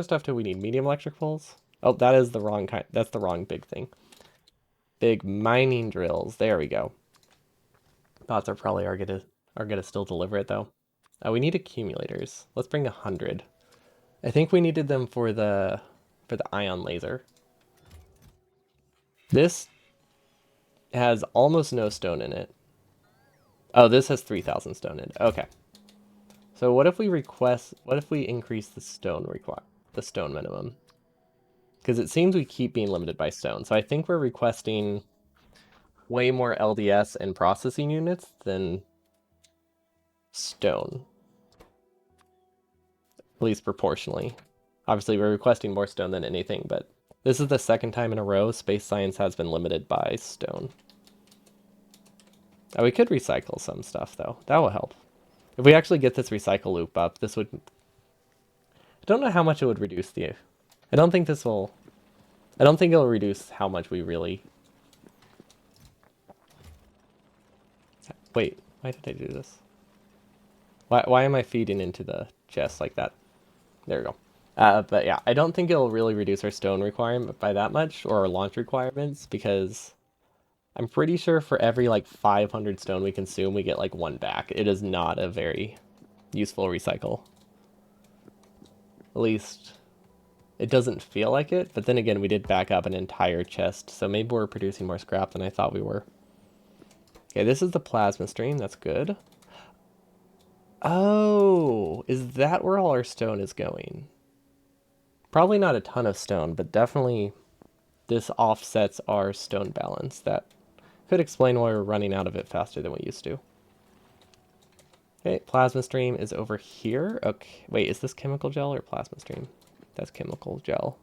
stuff do we need? Medium electric poles? Oh, that is the wrong kind. That's the wrong big thing. Big mining drills. There we go. Bots are probably are gonna still deliver it though. We need accumulators. Let's bring 100. I think we needed them for the ion laser. This has almost no stone in it. Oh, this has 3,000 stone in it. Okay. So what if we increase the stone minimum? Because it seems we keep being limited by stone. So I think we're requesting way more LDS and processing units than stone. At least proportionally. Obviously, we're requesting more stone than anything, but this is the second time in a row space science has been limited by stone. We could recycle some stuff, though. That will help. If we actually get this recycle loop up, this would... I don't know how much it would reduce the... I don't think it'll reduce how much we really... Wait, why did I do this? Why am I feeding into the chest like that? There we go. But yeah, I don't think it'll really reduce our stone requirement by that much, or our launch requirements, because I'm pretty sure for every like 500 stone we consume, we get like 1 back. It is not a very useful recycle. At least it doesn't feel like it, but then again, we did back up an entire chest, so maybe we're producing more scrap than I thought we were. Okay, this is the plasma stream. That's good. Oh, is that where all our stone is going? Probably not a ton of stone, but definitely this offsets our stone balance. That could explain why we're running out of it faster than we used to. Okay, plasma stream is over here. Okay, wait, is this chemical gel or plasma stream? That's chemical gel.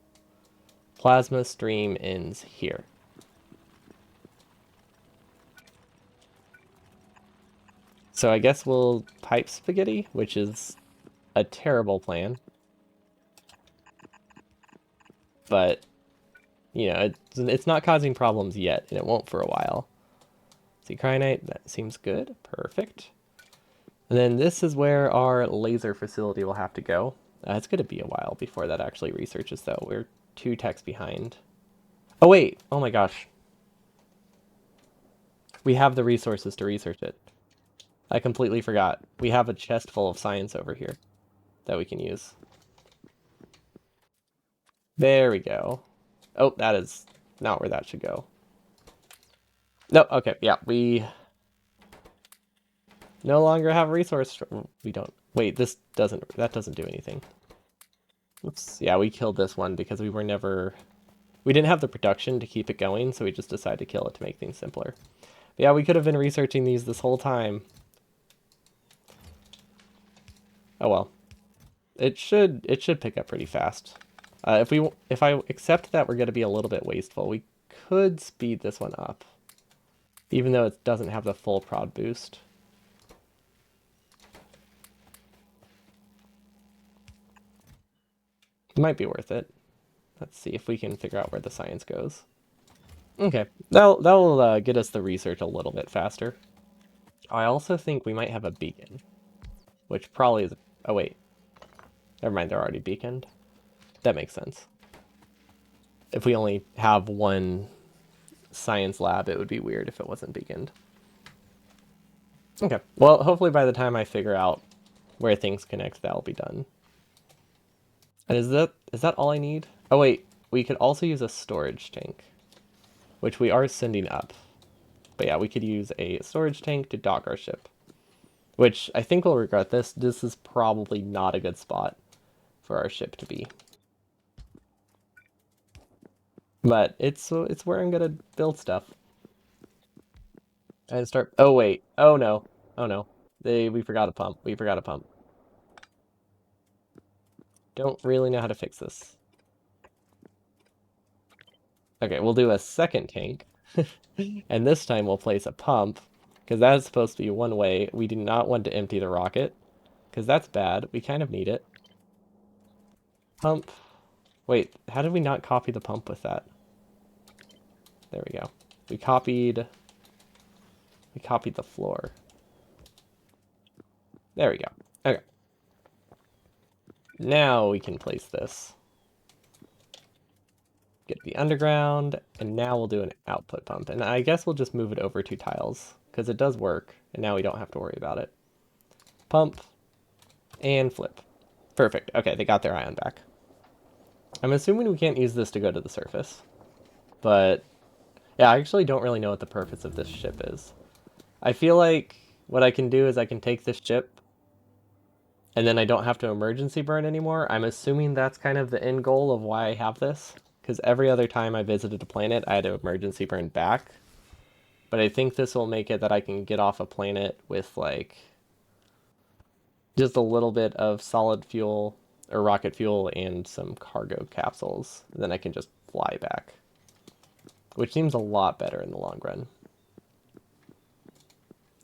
Plasma stream ends here. So I guess we'll pipe spaghetti, which is a terrible plan. But, you know, it's not causing problems yet, and it won't for a while. See, Cryonite, that seems good. Perfect. And then this is where our laser facility will have to go. It's going to be a while before that actually researches, though. We're 2 techs behind. Oh, wait. Oh, my gosh. We have the resources to research it. I completely forgot. We have a chest full of science over here that we can use. There we go. Oh, that is not where that should go. No, okay, yeah, we no longer have a resource. We don't. Wait, that doesn't do anything. Oops. Yeah, we killed this one because we didn't have the production to keep it going, so we just decided to kill it to make things simpler. But yeah, we could have been researching these this whole time. Oh well. It should pick up pretty fast. If I accept that we're going to be a little bit wasteful, we could speed this one up. even though it doesn't have the full prod boost. It might be worth it. Let's see if we can figure out where the science goes. Okay, that'll get us the research a little bit faster. I also think we might have a beacon, which probably is. Oh wait, never mind. They're already beaconed. That makes sense. If we only have one science lab, it would be weird if it wasn't beaconed. Okay, well, hopefully by the time I figure out where things connect, that'll be done. And is that all I need? Oh wait, we could also use a storage tank, which we are sending up. But yeah, we could use a storage tank to dock our ship, which I think we'll regret this. This is probably not a good spot for our ship to be. But it's where I'm gonna build stuff. And start. Oh wait. Oh no. Oh no. We forgot a pump. We forgot a pump. Don't really know how to fix this. Okay, we'll do a second tank. And this time we'll place a pump, because that is supposed to be one way. We do not want to empty the rocket, because that's bad. We kind of need it. Pump. Wait, how did we not copy the pump with that? There we go. We copied the floor. There we go. Okay. Now we can place this. Get the underground, and now we'll do an output pump. And I guess we'll just move it over 2 tiles, because it does work, and now we don't have to worry about it. Pump, and flip. Perfect. Okay, they got their ion back. I'm assuming we can't use this to go to the surface. But, yeah, I actually don't really know what the purpose of this ship is. I feel like what I can do is I can take this ship, and then I don't have to emergency burn anymore. I'm assuming that's kind of the end goal of why I have this. Because every other time I visited a planet, I had to emergency burn back. But I think this will make it that I can get off a planet with, like, just a little bit of solid fuel or rocket fuel and some cargo capsules. Then I can just fly back, which seems a lot better in the long run.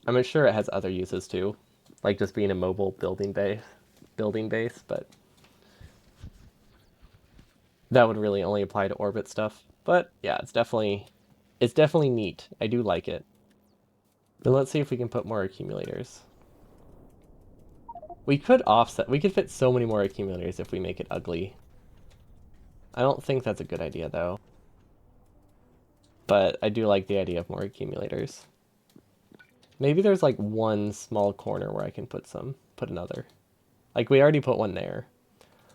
I'm sure it has other uses too, like just being a mobile building base, but that would really only apply to orbit stuff. But yeah, it's definitely neat. I do like it. Then let's see if we can put more accumulators. We could offset. We could fit so many more accumulators if we make it ugly. I don't think that's a good idea though. But I do like the idea of more accumulators. Maybe there's like one small corner where I can put another. Like we already put one there.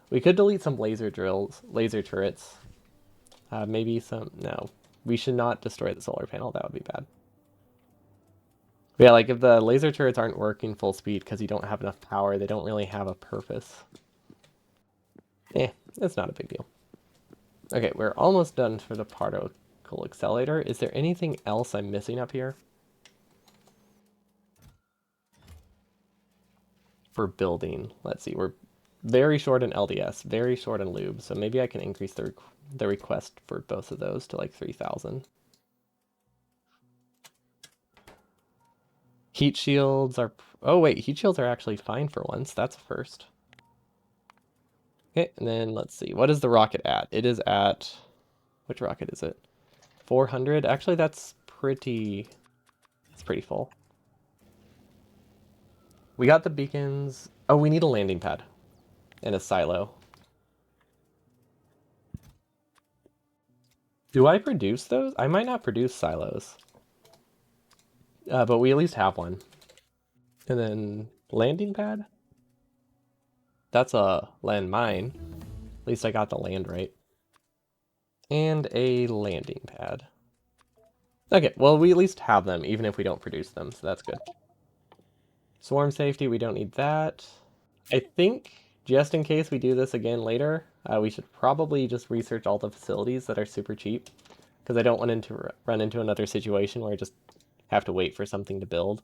We could delete some laser turrets. Maybe some, no. We should not destroy the solar panel, that would be bad. But yeah, like if the laser turrets aren't working full speed because you don't have enough power, they don't really have a purpose. It's not a big deal. Okay, we're almost done for the particle accelerator. Is there anything else I'm missing up here? For building, let's see, we're very short in LDS, very short in lube, so maybe I can increase the request for both of those to like 3,000. Heat shields are... Oh wait, heat shields are actually fine for once. That's a first. Okay, and then let's see. What is the rocket at? It is at... Which rocket is it? 400? Actually, that's pretty... It's pretty full. We got the beacons. Oh, we need a landing pad and a silo. Do I produce those? I might not produce silos. But we at least have one. And then landing pad? That's a landmine. At least I got the land right. And a landing pad. Okay, well, we at least have them, even if we don't produce them, so that's good. Swarm safety, we don't need that. I think, just in case we do this again later, we should probably just research all the facilities that are super cheap, because I don't want to run into another situation where I just have to wait for something to build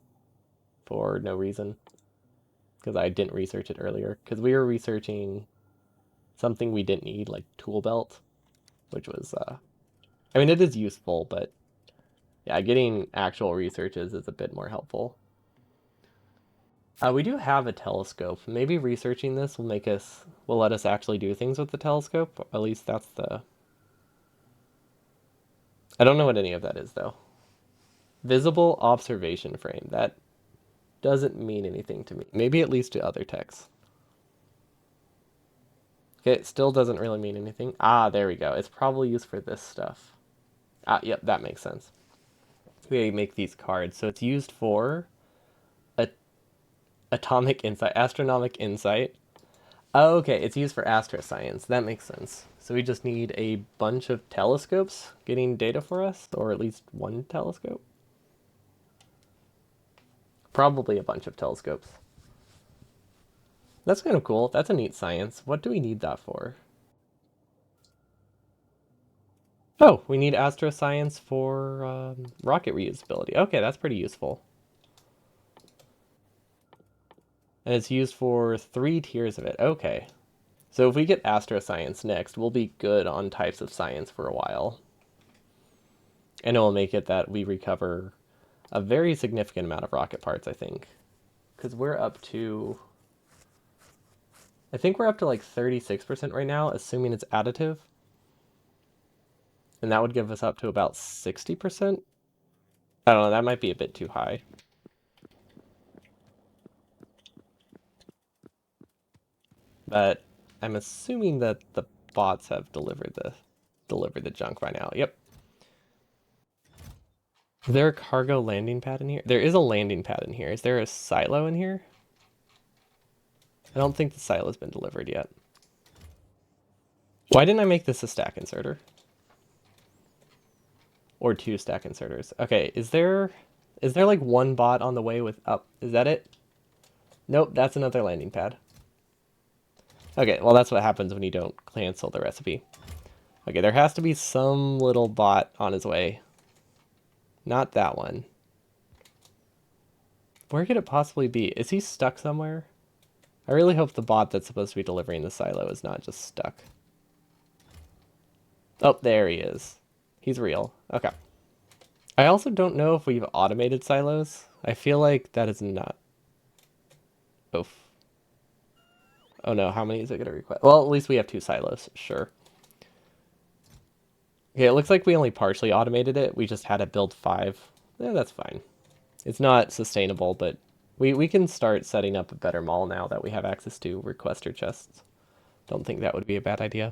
for no reason, because I didn't research it earlier, because we were researching something we didn't need, like tool belt, which was, I mean, it is useful, but Yeah, getting actual researches is a bit more helpful. We do have a telescope. Maybe researching this will let us actually do things with the telescope. At least that's the... I don't know what any of that is, though. Visible observation frame. That doesn't mean anything to me. Maybe at least to other techs. Okay, it still doesn't really mean anything. Ah, there we go. It's probably used for this stuff. Ah, yep, that makes sense. We make these cards. So it's used for a atomic insight, astronomic insight. Oh, okay, it's used for astroscience. That makes sense. So we just need a bunch of telescopes getting data for us, or at least one telescope. Probably a bunch of telescopes. That's kind of cool. That's a neat science. What do we need that for? Oh, we need astroscience for rocket reusability. Okay, that's pretty useful. And it's used for 3 tiers of it. Okay. So if we get astroscience next, we'll be good on types of science for a while. And it will make it that we recover a very significant amount of rocket parts, I think. Because we're up to... I think we're up to like 36% right now, assuming it's additive. And that would give us up to about 60%. I don't know, that might be a bit too high. But I'm assuming that the bots have delivered the junk by now. Yep. Is there a cargo landing pad in here? There is a landing pad in here. Is there a silo in here? I don't think the silo's been delivered yet. Why didn't I make this a stack inserter? Or 2 stack inserters. Okay, is there like one bot on the way with up? Is that it? Nope, that's another landing pad. Okay, well that's what happens when you don't cancel the recipe. Okay, there has to be some little bot on his way. Not that one. Where could it possibly be? Is he stuck somewhere? I really hope the bot that's supposed to be delivering the silo is not just stuck. Oh, there he is. He's real. Okay. I also don't know if we've automated silos. I feel like that is not... Oof. Oh no, how many is it going to request? Well, at least we have 2 silos. Sure. Okay, it looks like we only partially automated it. We just had to build 5. Yeah, that's fine. It's not sustainable, but we can start setting up a better mall now that we have access to requester chests. Don't think that would be a bad idea.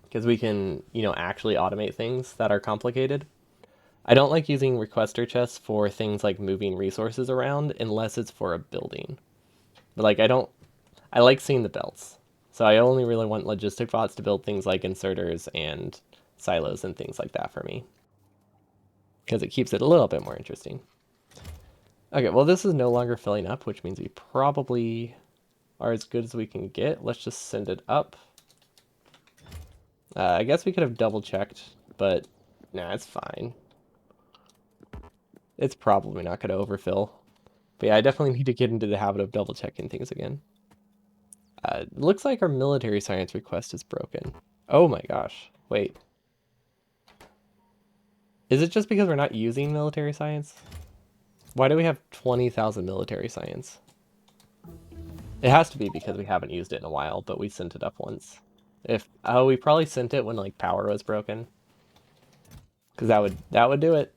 Because we can, actually automate things that are complicated. I don't like using requester chests for things like moving resources around unless it's for a building. But like I like seeing the belts. So I only really want logistic bots to build things like inserters and silos and things like that for me. Because it keeps it a little bit more interesting. Okay, well this is no longer filling up, which means we probably are as good as we can get. Let's just send it up. I guess we could have double checked, but nah, it's fine. It's probably not going to overfill. But yeah, I definitely need to get into the habit of double checking things again. Looks like our military science request is broken. Oh my gosh. Wait. Is it just because we're not using military science? Why do we have 20,000 military science? It has to be because we haven't used it in a while, but we sent it up once. We probably sent it when like power was broken. Because that would do it.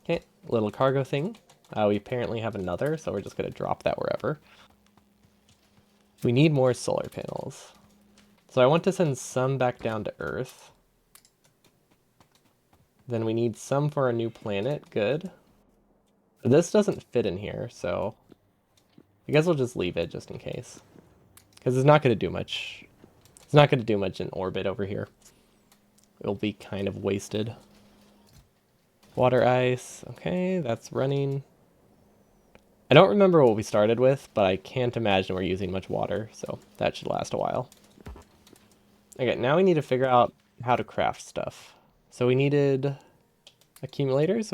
Okay, little cargo thing. We apparently have another, so we're just gonna drop that wherever. We need more solar panels. So I want to send some back down to Earth. Then we need some for a new planet. Good. This doesn't fit in here, so I guess we'll just leave it just in case. Because it's not going to do much. It's not going to do much in orbit over here. It'll be kind of wasted. Water ice. Okay, that's running. I don't remember what we started with, but I can't imagine we're using much water, so that should last a while. Okay, now we need to figure out how to craft stuff. So we needed accumulators.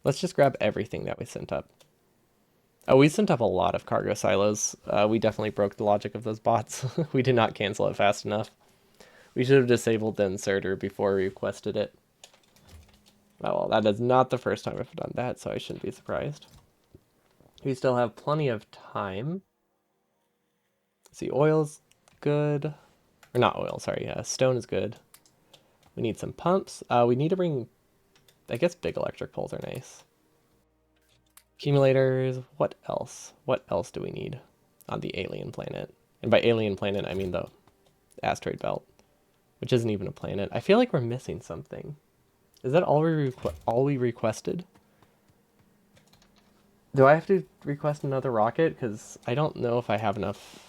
Let's just grab everything that we sent up. Oh, we sent up a lot of cargo silos. We definitely broke the logic of those bots. We did not cancel it fast enough. We should have disabled the inserter before we requested it. Oh, well, that is not the first time I've done that, so I shouldn't be surprised. We still have plenty of time. Let's see, oil's good. Or not oil, sorry. Stone is good. We need some pumps. We need to bring, I guess big electric poles are nice. Accumulators. What else? What else do we need on the alien planet? And by alien planet, I mean the asteroid belt, which isn't even a planet. I feel like we're missing something. Is that all we requested? Do I have to request another rocket? Because I don't know if I have enough.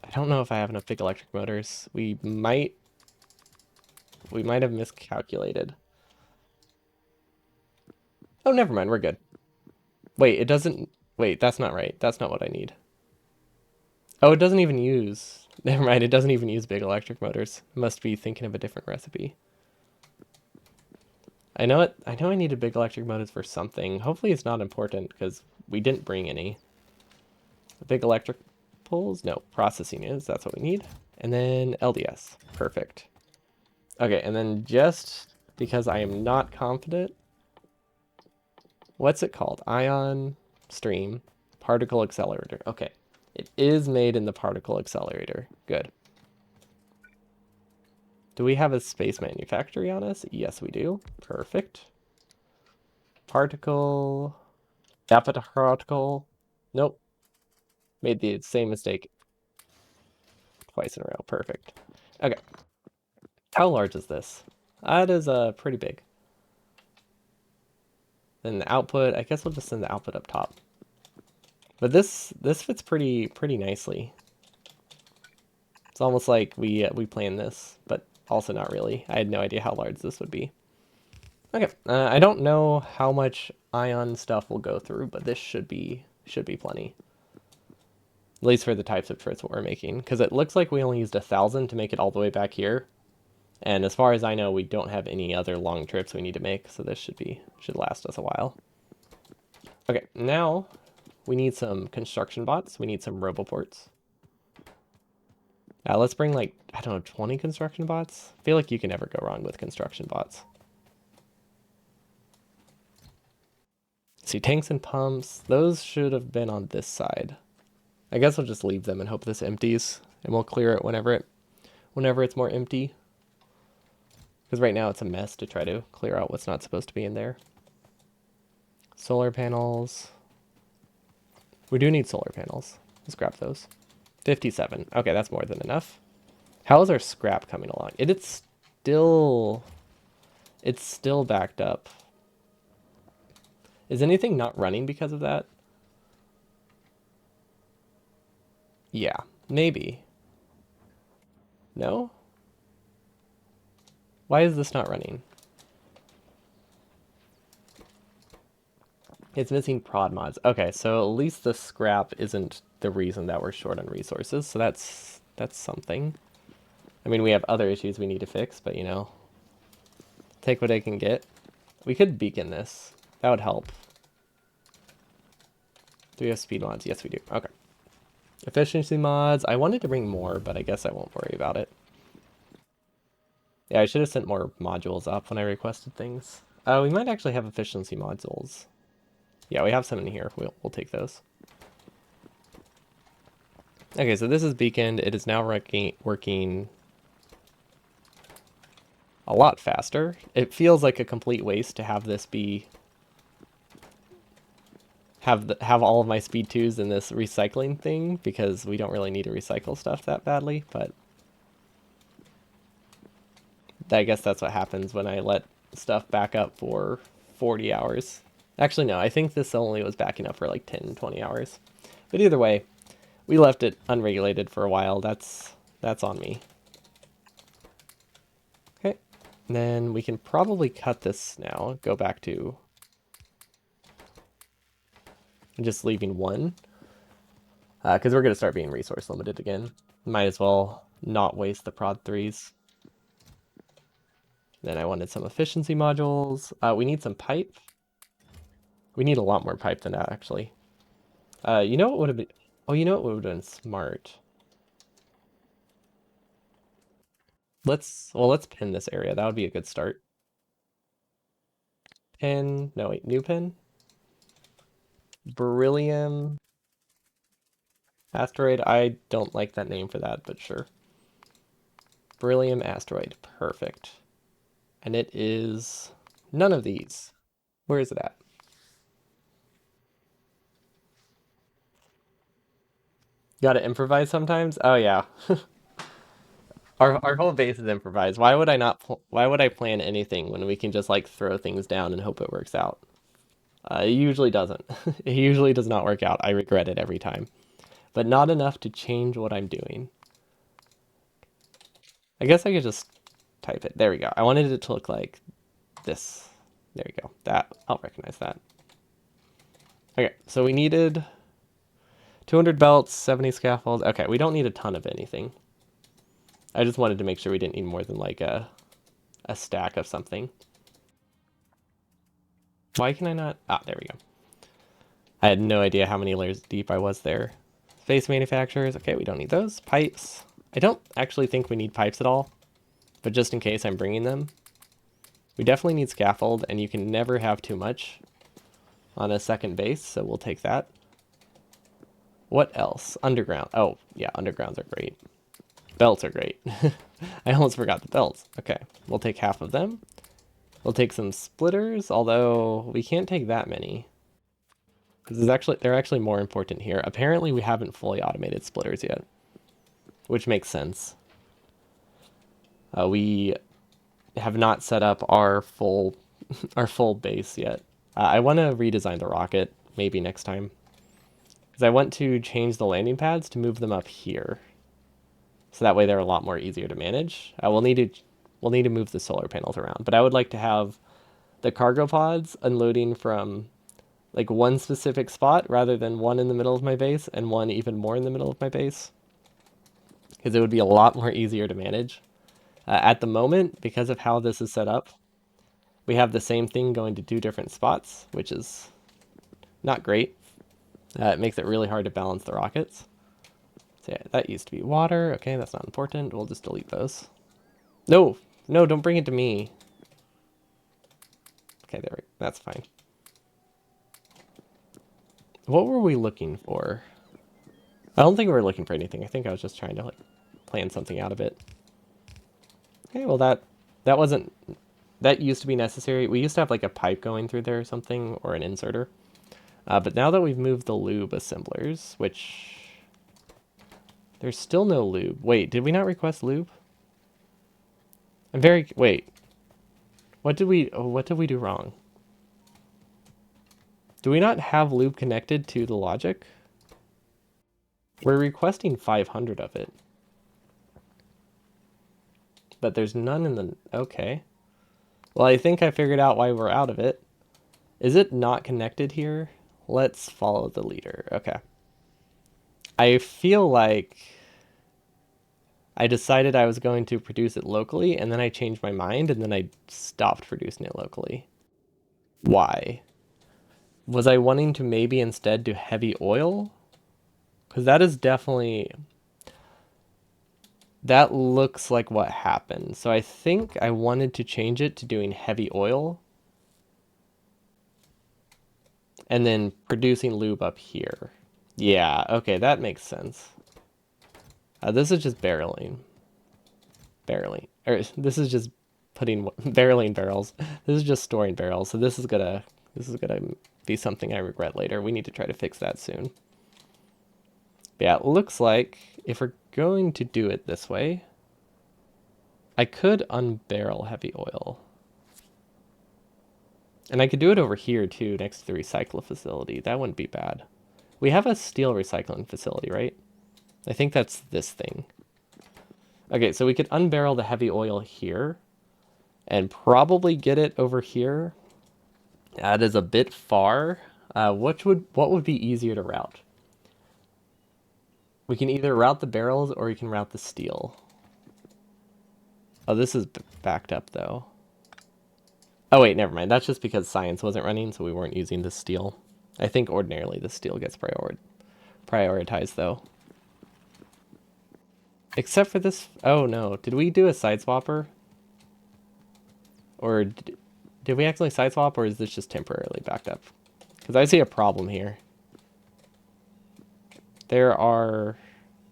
I don't know if I have enough big electric motors. We might have miscalculated. Oh, never mind. We're good. Wait, it doesn't. Wait, that's not right. That's not what I need. Oh, it doesn't even use. Never mind. It doesn't even use big electric motors. I must be thinking of a different recipe. I know it. I know I needed big electric motors for something. Hopefully, it's not important because we didn't bring any. Big electric pulls? No, processing is. That's what we need. And then LDS. Perfect. Okay, and then just because I am not confident, what's it called? Ion stream particle accelerator. Okay, it is made in the particle accelerator. Good. Do we have a space manufactory on us? Yes, we do. Perfect. Particle. Particle. Nope. Made the same mistake twice in a row. Perfect. Okay. How large is this? That is pretty big. Then the output, I guess we'll just send the output up top. But this fits pretty nicely. It's almost like we planned this, but also not really. I had no idea how large this would be. Okay, I don't know how much ion stuff will go through, but this should be plenty. At least for the types of trips that we're making, because it looks like we only used 1,000 to make it all the way back here. And as far as I know, we don't have any other long trips we need to make, so this should last us a while. Okay, now we need some construction bots. We need some roboports. Let's bring like, I don't know, 20 construction bots. I feel like you can never go wrong with construction bots. See, tanks and pumps, those should have been on this side. I guess we'll just leave them and hope this empties, and we'll clear it whenever it's more empty. Because right now it's a mess to try to clear out what's not supposed to be in there. Solar panels. We do need solar panels. Let's grab those. 57. Okay, that's more than enough. How is our scrap coming along? It's still backed up. Is anything not running because of that? Yeah, maybe. No? Why is this not running? It's missing prod mods. Okay, so at least the scrap isn't the reason that we're short on resources, so that's something. I mean, we have other issues we need to fix, but you know, take what I can get. We could beacon this. That would help. Do we have speed mods? Yes, we do. Okay. Efficiency mods. I wanted to bring more, but I guess I won't worry about it. Yeah, I should have sent more modules up when I requested things. We might actually have efficiency modules. Yeah, we have some in here. We'll take those. Okay, so this is beaconed. It is now working a lot faster. It feels like a complete waste to have this be have all of my speed 2s in this recycling thing, because we don't really need to recycle stuff that badly, but I guess that's what happens when I let stuff back up for 40 hours. Actually, no, I think this only was backing up for like 10, 20 hours. But either way, we left it unregulated for a while. That's on me. Okay, and then we can probably cut this now. Go back to just leaving one, because we're going to start being resource limited again. Might as well not waste the prod 3s. Then I wanted some efficiency modules. We need some pipe. We need a lot more pipe than that, actually. You know what would have been... Oh, you know what would have been smart? let's pin this area. That would be a good start. Pin, no wait, new pin. Beryllium asteroid. I don't like that name for that, but sure. Beryllium asteroid. Perfect. And it is none of these. Where is it at? Gotta improvise sometimes? Oh yeah. Our whole base is improvised. Why would I not why would I plan anything when we can just like throw things down and hope it works out? It usually doesn't. It usually does not work out. I regret it every time. But not enough to change what I'm doing. I guess I could just type it. There we go. I wanted it to look like this. There we go. That, I'll recognize that. Okay, so we needed 200 belts, 70 scaffolds. Okay, we don't need a ton of anything. I just wanted to make sure we didn't need more than like a stack of something. Why can I not? Ah, there we go. I had no idea how many layers deep I was there. Space manufacturers. Okay, we don't need those. Pipes. I don't actually think we need pipes at all, but just in case I'm bringing them. We definitely need scaffold, and you can never have too much on a second base, so we'll take that. What else? Underground. Oh, yeah, undergrounds are great. Belts are great. I almost forgot the belts. Okay, we'll take half of them. We'll take some splitters, although we can't take that many. Because they're actually more important here. Apparently we haven't fully automated splitters yet, which makes sense. We have not set up our full our full base yet. I want to redesign the rocket maybe next time. Because I want to change the landing pads to move them up here. So that way they're a lot more easier to manage. We'll need to move the solar panels around. But I would like to have the cargo pods unloading from like one specific spot rather than one in the middle of my base and one even more in the middle of my base. Because it would be a lot more easier to manage. At the moment, because of how this is set up, we have the same thing going to two different spots, which is not great. It makes it really hard to balance the rockets. So yeah, that used to be water. Okay, that's not important. We'll just delete those. No, no, don't bring it to me. Okay, that's fine. What were we looking for? I don't think we were looking for anything. I think I was just trying to like plan something out of it. Okay, well that wasn't that used to be necessary. We used to have like a pipe going through there or something, or an inserter. But now that we've moved the lube assemblers, which there's still no lube. Wait, did we not request lube? Wait. What did we do wrong? Do we not have lube connected to the logic? We're requesting 500 of it. But there's none in the... Okay. Well, I think I figured out why we're out of it. Is it not connected here? Let's follow the leader. Okay. I feel like I decided I was going to produce it locally, and then I changed my mind, and then I stopped producing it locally. Why? Was I wanting to maybe instead do heavy oil? Because that is definitely... That looks like what happened. So I think I wanted to change it to doing heavy oil. And then producing lube up here. Yeah, okay, that makes sense. This is just barreling. This is just putting barreling barrels. This is just storing barrels. So this is gonna be something I regret later. We need to try to fix that soon. But yeah, it looks like if we're going to do it this way, I could unbarrel heavy oil. And I could do it over here too, next to the recycle facility. That wouldn't be bad. We have a steel recycling facility, right? I think that's this thing. Okay, so we could unbarrel the heavy oil here and probably get it over here. That is a bit far. What would be easier to route? We can either route the barrels or we can route the steel. Oh, this is backed up though. Oh wait, never mind. That's just because science wasn't running, so we weren't using the steel. I think ordinarily the steel gets prioritized though. Except for this. Oh no, did we do a side swapper? Or did we actually side swap, or is this just temporarily backed up? Because I see a problem here. There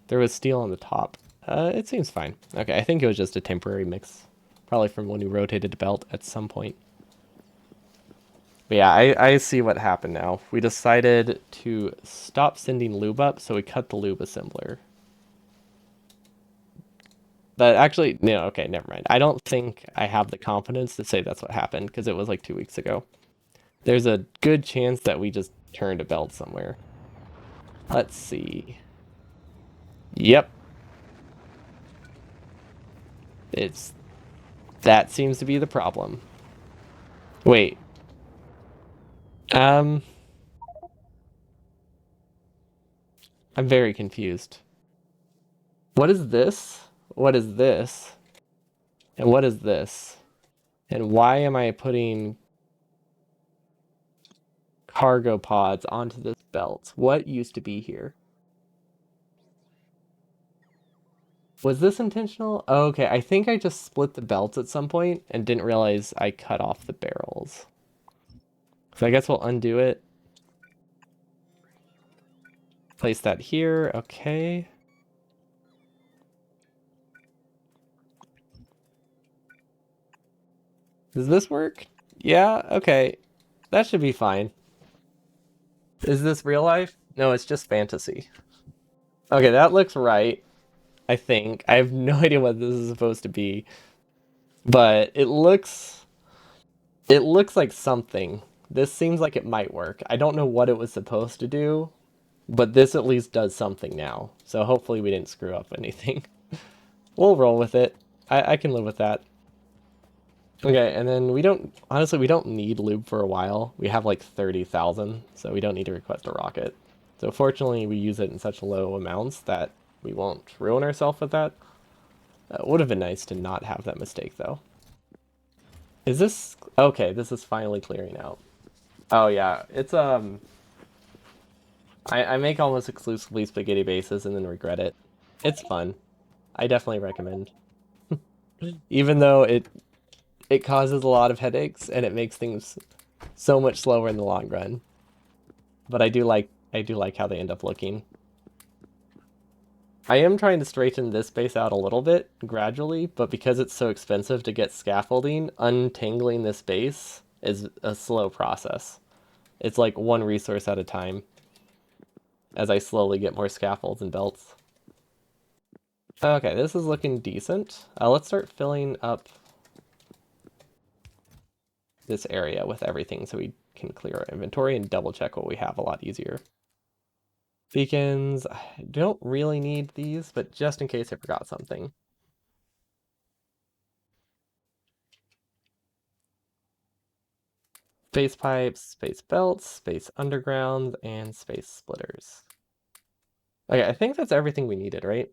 was steel on the top. It seems fine. Okay, I think it was just a temporary mix. Probably from when we rotated the belt at some point. But yeah, I see what happened now. We decided to stop sending lube up, so we cut the lube assembler. But actually, no, okay, never mind. I don't think I have the confidence to say that's what happened, because it was like 2 weeks ago. There's a good chance that we just turned a belt somewhere. Let's see. Yep. It's that seems to be the problem. Wait. Um, I'm very confused. What is this? What is this? And what is this? And why am I putting cargo pods onto this belt? What used to be here? Was this intentional? Oh, okay, I think I just split the belts at some point and didn't realize I cut off the barrels. So I guess we'll undo it. Place that here. Okay. Does this work? Yeah, okay. That should be fine. Is this real life? No, it's just fantasy. Okay, that looks right, I think. I have no idea what this is supposed to be, but it looks like something. This seems like it might work. I don't know what it was supposed to do, but this at least does something now. So hopefully we didn't screw up anything. We'll roll with it. I can live with that. Okay, and then honestly, we don't need lube for a while. We have like 30,000, so we don't need to request a rocket. So fortunately, we use it in such low amounts that we won't ruin ourselves with that. It would have been nice to not have that mistake, though. Is this... Okay, this is finally clearing out. Oh, yeah. I make almost exclusively spaghetti bases and then regret it. It's fun. I definitely recommend. Even though it causes a lot of headaches and it makes things so much slower in the long run. But I do like how they end up looking. I am trying to straighten this base out a little bit gradually, but because it's so expensive to get scaffolding, untangling this base is a slow process. It's like one resource at a time as I slowly get more scaffolds and belts. Okay, this is looking decent. Let's start filling up this area with everything so we can clear our inventory and double check what we have a lot easier. Beacons, I don't really need these, but just in case I forgot something. Space pipes, space belts, space undergrounds, and space splitters. Okay, I think that's everything we needed, right?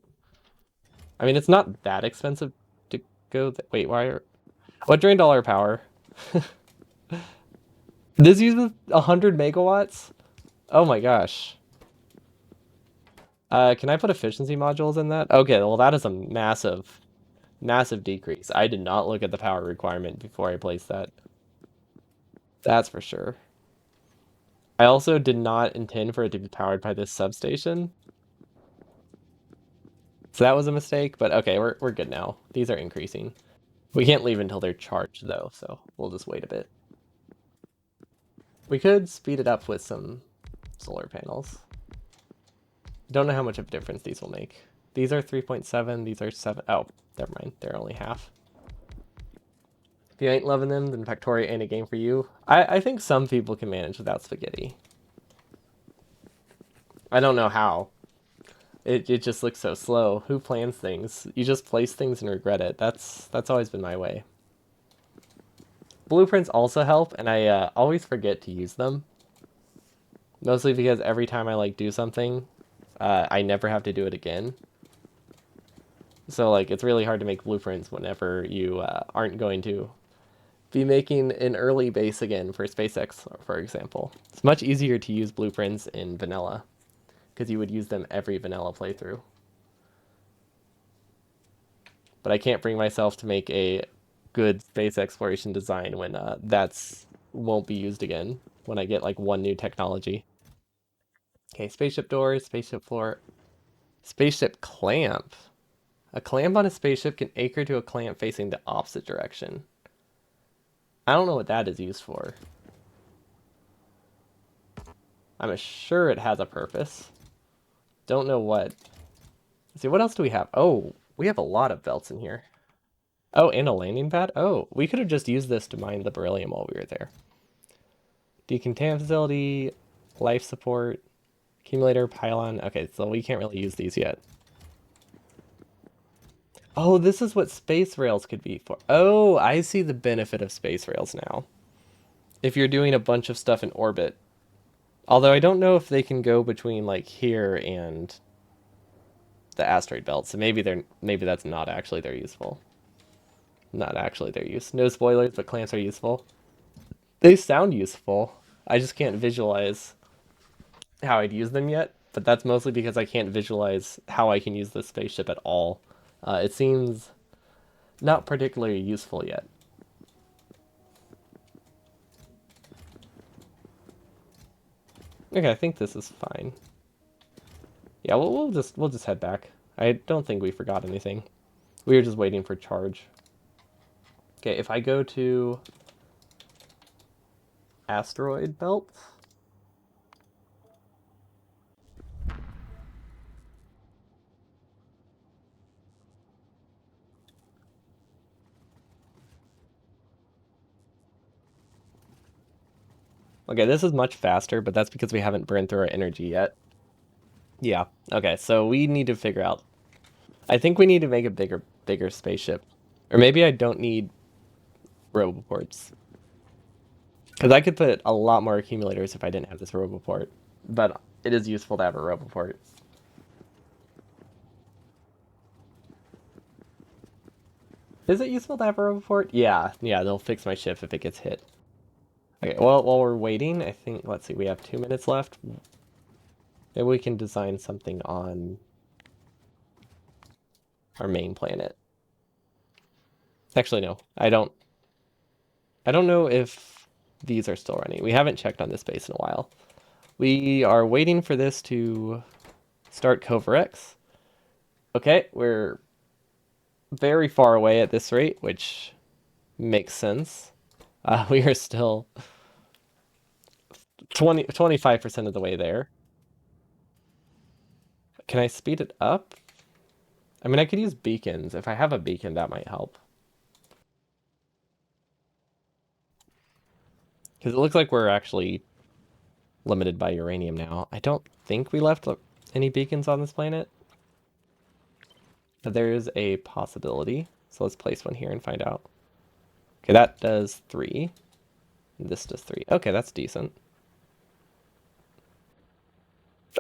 I mean, it's not that expensive to go... Wait, what drained all our power? This uses 100 megawatts? Oh my gosh. Can I put efficiency modules in that? Okay, well that is a massive, massive decrease. I did not look at the power requirement before I placed that. That's for sure. I also did not intend for it to be powered by this substation. So that was a mistake, but okay, we're good now. These are increasing. We can't leave until they're charged though, so we'll just wait a bit. We could speed it up with some solar panels. Don't know how much of a difference these will make. These are 3.7, these are 7. Oh, never mind. They're only half. If you ain't loving them, then Factorio ain't a game for you. I think some people can manage without spaghetti. I don't know how. It just looks so slow. Who plans things? You just place things and regret it. That's always been my way. Blueprints also help, and I always forget to use them. Mostly because every time I like do something, I never have to do it again. So like it's really hard to make blueprints whenever you aren't going to be making an early base again for SpaceX, for example. It's much easier to use blueprints in vanilla because you would use them every vanilla playthrough. but I can't bring myself to make a good space exploration design when that's won't be used again when I get like one new technology. Okay, spaceship doors, spaceship floor, spaceship clamp. A clamp on a spaceship can anchor to a clamp facing the opposite direction. I don't know what that is used for. I'm sure it has a purpose. Don't know what. Let's see, what else do we have? Oh, we have a lot of belts in here. Oh, and a landing pad? Oh, we could have just used this to mine the beryllium while we were there. Decontam facility, life support, accumulator, pylon. Okay, so we can't really use these yet. Oh, this is what space rails could be for. Oh, I see the benefit of space rails now. If you're doing a bunch of stuff in orbit. Although I don't know if they can go between like here and the asteroid belt, so maybe that's not actually their useful. Not actually their use. No spoilers, but clamps are useful. They sound useful. I just can't visualize how I'd use them yet, but that's mostly because I can't visualize how I can use this spaceship at all. It seems not particularly useful yet. Okay, I think this is fine. Yeah, we'll just head back. I don't think we forgot anything. We were just waiting for charge. Okay, if I go to asteroid belt. Okay, this is much faster, but that's because we haven't burned through our energy yet. Yeah. Okay, so we need to figure out. I think we need to make a bigger spaceship. Or maybe I don't need roboports. Because I could put a lot more accumulators if I didn't have this roboport. But it is useful to have a roboport. Is it useful to have a roboport? Yeah, they'll fix my ship if it gets hit. Okay, well, while we're waiting, I think, let's see, we have 2 minutes left. Maybe we can design something on our main planet. Actually, no, I don't know if these are still running. We haven't checked on this base in a while. We are waiting for this to start Covarex. Okay, we're very far away at this rate, which makes sense. We are still 25% of the way there. Can I speed it up? I mean, I could use beacons. If I have a beacon, that might help. Because it looks like we're actually limited by uranium now. I don't think we left any beacons on this planet. But there is a possibility. So let's place one here and find out. Okay, that does 3. And this does 3. Okay, that's decent.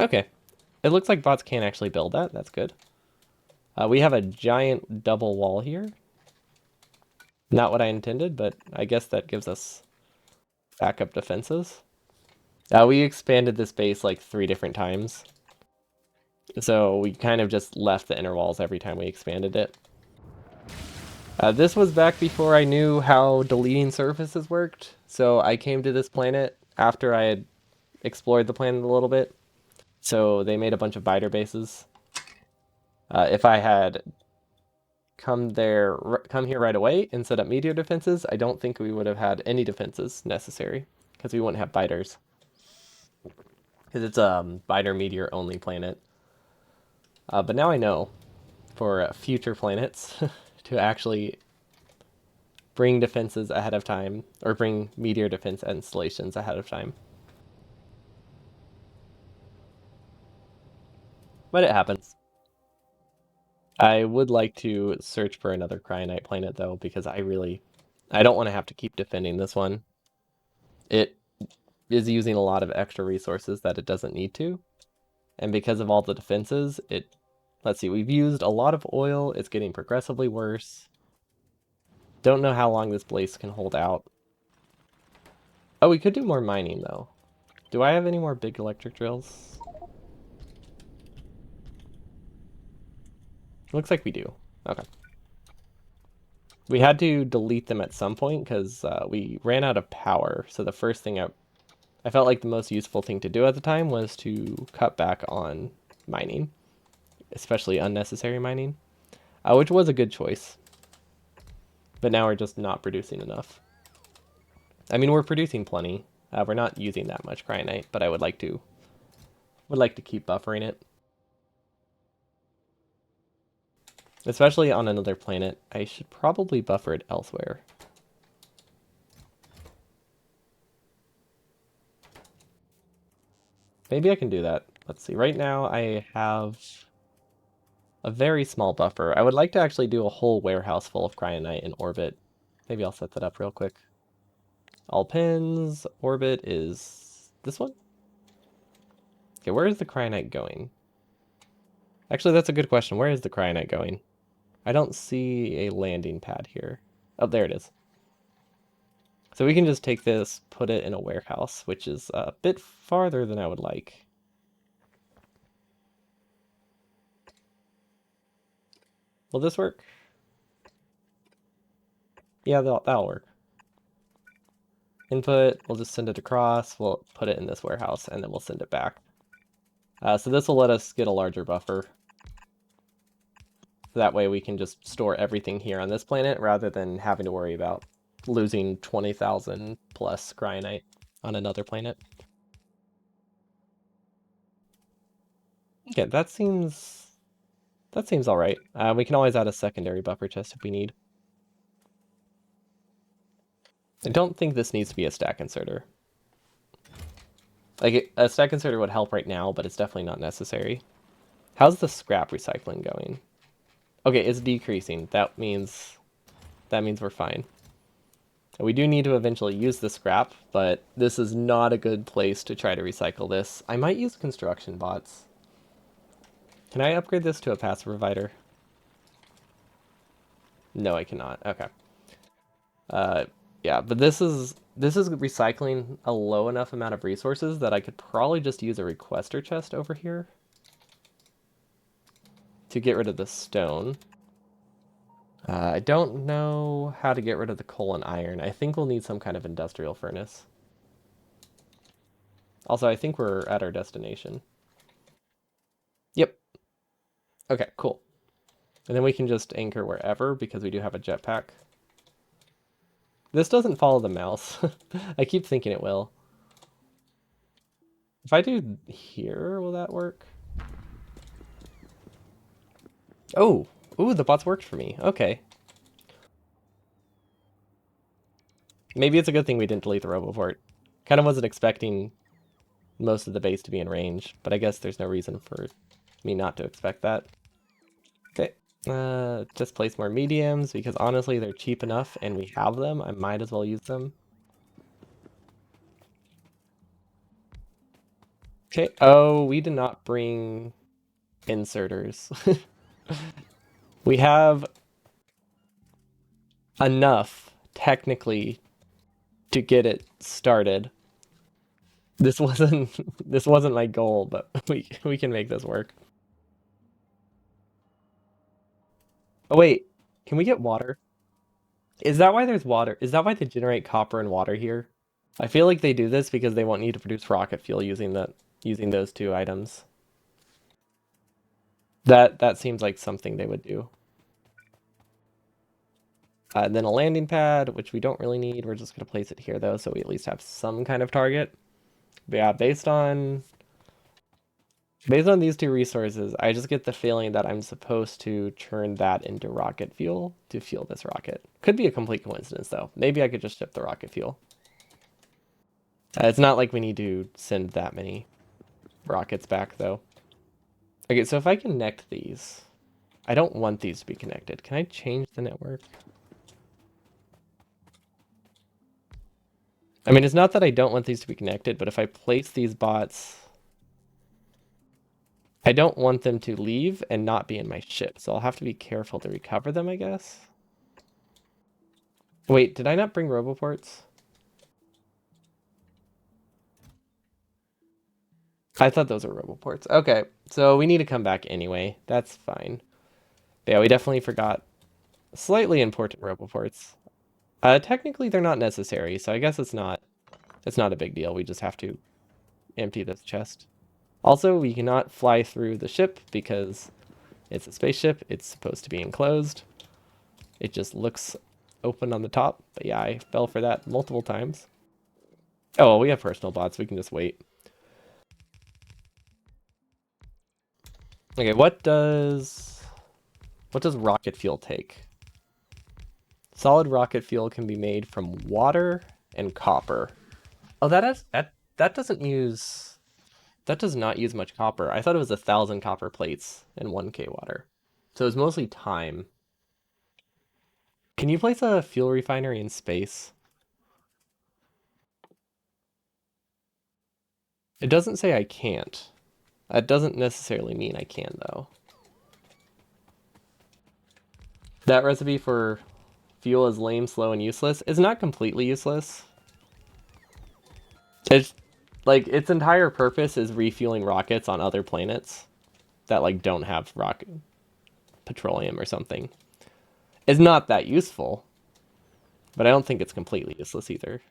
Okay. It looks like bots can actually build that. That's good. We have a giant double wall here. Not what I intended, but I guess that gives us backup defenses. We expanded this base like 3 different times. So we kind of just left the inner walls every time we expanded it. This was back before I knew how deleting surfaces worked. So I came to this planet after I had explored the planet a little bit. So they made a bunch of biter bases. If I had come here right away and set up meteor defenses, I don't think we would have had any defenses necessary because we wouldn't have biters. Because it's a biter meteor only planet. But now I know for future planets to actually bring defenses ahead of time, or bring meteor defense installations ahead of time. But it happens. I would like to search for another cryonite planet though, because I don't want to have to keep defending this one. It is using a lot of extra resources that it doesn't need to. And because of all the defenses, let's see, we've used a lot of oil. It's getting progressively worse. Don't know how long this place can hold out. Oh, we could do more mining though. Do I have any more big electric drills? Looks like we do. Okay. We had to delete them at some point because we ran out of power. So the first thing I felt like the most useful thing to do at the time was to cut back on mining, especially unnecessary mining, which was a good choice. But now we're just not producing enough. I mean, we're producing plenty. We're not using that much cryonite, but I would like to keep buffering it, especially on another planet. I should probably buffer it elsewhere. Maybe I can do that. Let's see. Right now I have a very small buffer. I would like to actually do a whole warehouse full of cryonite in orbit. Maybe I'll set that up real quick. All pins, orbit is this one? Okay, where is the cryonite going? Actually, that's a good question. Where is the cryonite going? I don't see a landing pad here. Oh, there it is. So we can just take this, put it in a warehouse, which is a bit farther than I would like. Will this work? Yeah, that'll work. Input, we'll just send it across, we'll put it in this warehouse, and then we'll send it back. So this will let us get a larger buffer. That way we can just store everything here on this planet rather than having to worry about losing 20,000 plus cryonite on another planet. Okay, that seems all right. We can always add a secondary buffer chest if we need. I don't think this needs to be a stack inserter. Like, a stack inserter would help right now, but it's definitely not necessary. How's the scrap recycling going? Okay, it's decreasing. That means we're fine. We do need to eventually use the scrap, but this is not a good place to try to recycle this. I might use construction bots. Can I upgrade this to a passive provider? No, I cannot. Okay. Uh, yeah, but this is recycling a low enough amount of resources that I could probably just use a requester chest over here to get rid of the stone. I don't know how to get rid of the coal and iron. I think we'll need some kind of industrial furnace. Also, I think we're at our destination. Yep. Okay, cool. And then we can just anchor wherever because we do have a jetpack. This doesn't follow the mouse. I keep thinking it will. If I do here, will that work? Oh, ooh, the bots worked for me. Okay. Maybe it's a good thing we didn't delete the Roboport. Kind of wasn't expecting most of the base to be in range, but I guess there's no reason for me not to expect that. Okay. Just place more mediums because honestly they're cheap enough and we have them. I might as well use them. Okay. Oh, we did not bring inserters. We have enough technically to get it started. This wasn't this wasn't my goal, but we can make this work. Oh wait, can we get water? Is that why there's water? Is that why they generate copper and water here? I feel like they do this because they want you to produce rocket fuel using those two items. That seems like something they would do. And then a landing pad, which we don't really need. We're just gonna place it here though, so we at least have some kind of target. But yeah, based on these two resources, I just get the feeling that I'm supposed to turn that into rocket fuel to fuel this rocket. Could be a complete coincidence though. Maybe I could just ship the rocket fuel. It's not like we need to send that many rockets back though. Okay, so if I connect these, I don't want these to be connected. Can I change the network? I mean, it's not that I don't want these to be connected, but if I place these bots, I don't want them to leave and not be in my ship. So I'll have to be careful to recover them, I guess. Wait, did I not bring roboports? I thought those were roboports. Okay, so we need to come back anyway. That's fine. But yeah, we definitely forgot Slightly important roboports. Technically they're not necessary, so I guess it's not a big deal. We just have to empty this chest. Also, we cannot fly through the ship because it's a spaceship. It's supposed to be enclosed. It just looks open on the top. But yeah, I fell for that multiple times. Oh, well, we have personal bots. We can just wait. Okay, what does rocket fuel take? Solid rocket fuel can be made from water and copper. Oh, that does not use much copper. I thought it was 1,000 copper plates and 1K water. So it's mostly time. Can you place a fuel refinery in space? It doesn't say I can't. That doesn't necessarily mean I can, though. That recipe for fuel is lame, slow, and useless is not completely useless. It's like its entire purpose is refueling rockets on other planets that like don't have rocket petroleum or something. It's not that useful, but I don't think it's completely useless either.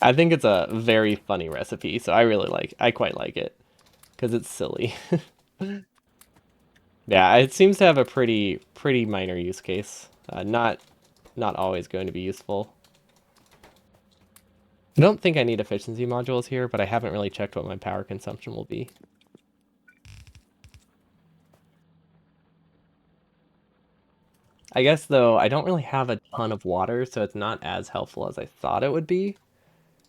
I think it's a very funny recipe, so I quite like it because it's silly. Yeah, it seems to have a pretty minor use case. Not always going to be useful. I don't think I need efficiency modules here, but I haven't really checked what my power consumption will be. I guess though, I don't really have a ton of water, so it's not as helpful as I thought it would be.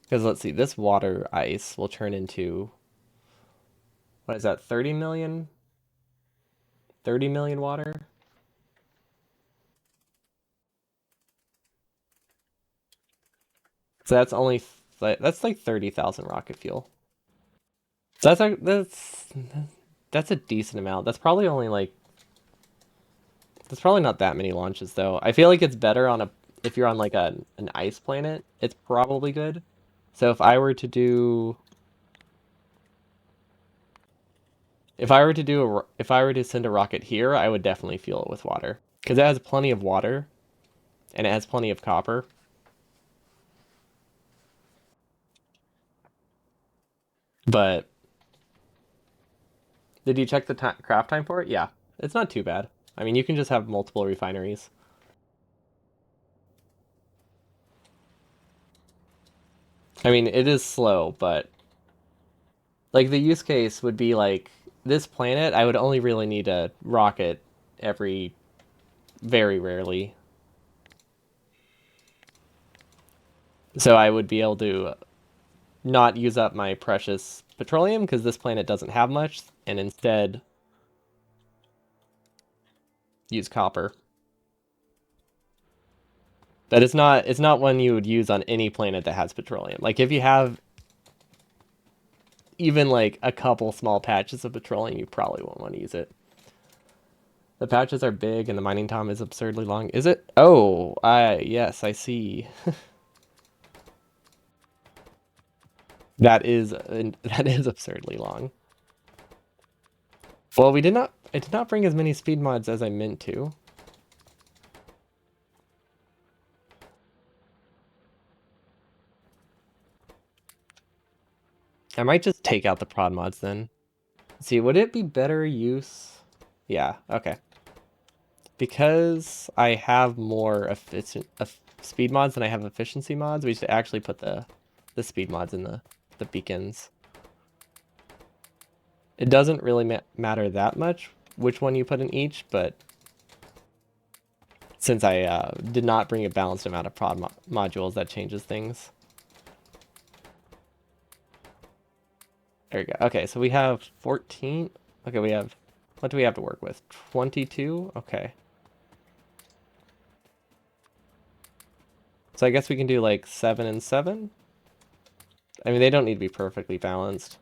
Because let's see, this water ice will turn into, what is that, 30 million? 30 million water? So that's like 30,000 rocket fuel. So that's a decent amount. That's probably not that many launches though. I feel like it's better on a if you're on like an ice planet, it's probably good. So if I were to send a rocket here, I would definitely fuel it with water because it has plenty of water and it has plenty of copper. But did you check the craft time for it? Yeah, it's not too bad. I mean, you can just have multiple refineries. I mean, it is slow, but like the use case would be like this planet, I would only really need a rocket every very rarely. So I would be able to not use up my precious petroleum because this planet doesn't have much and instead use copper. But it's not one you would use on any planet that has petroleum. Like if you have even like a couple small patches of petroleum, you probably won't want to use it. The patches are big and the mining time is absurdly long. Is it? Oh, yes, I see. That is absurdly long. Well, I did not bring as many speed mods as I meant to. I might just take out the prod mods then. See, would it be better use? Yeah, okay. Because I have more efficient speed mods than I have efficiency mods, we should actually put the speed mods in the beacons. It doesn't really matter that much which one you put in each, but since I did not bring a balanced amount of prod modules, that changes things. There we go. Okay, so we have 14. Okay, what do we have to work with? 22? Okay. So I guess we can do like 7 and 7. I mean, they don't need to be perfectly balanced.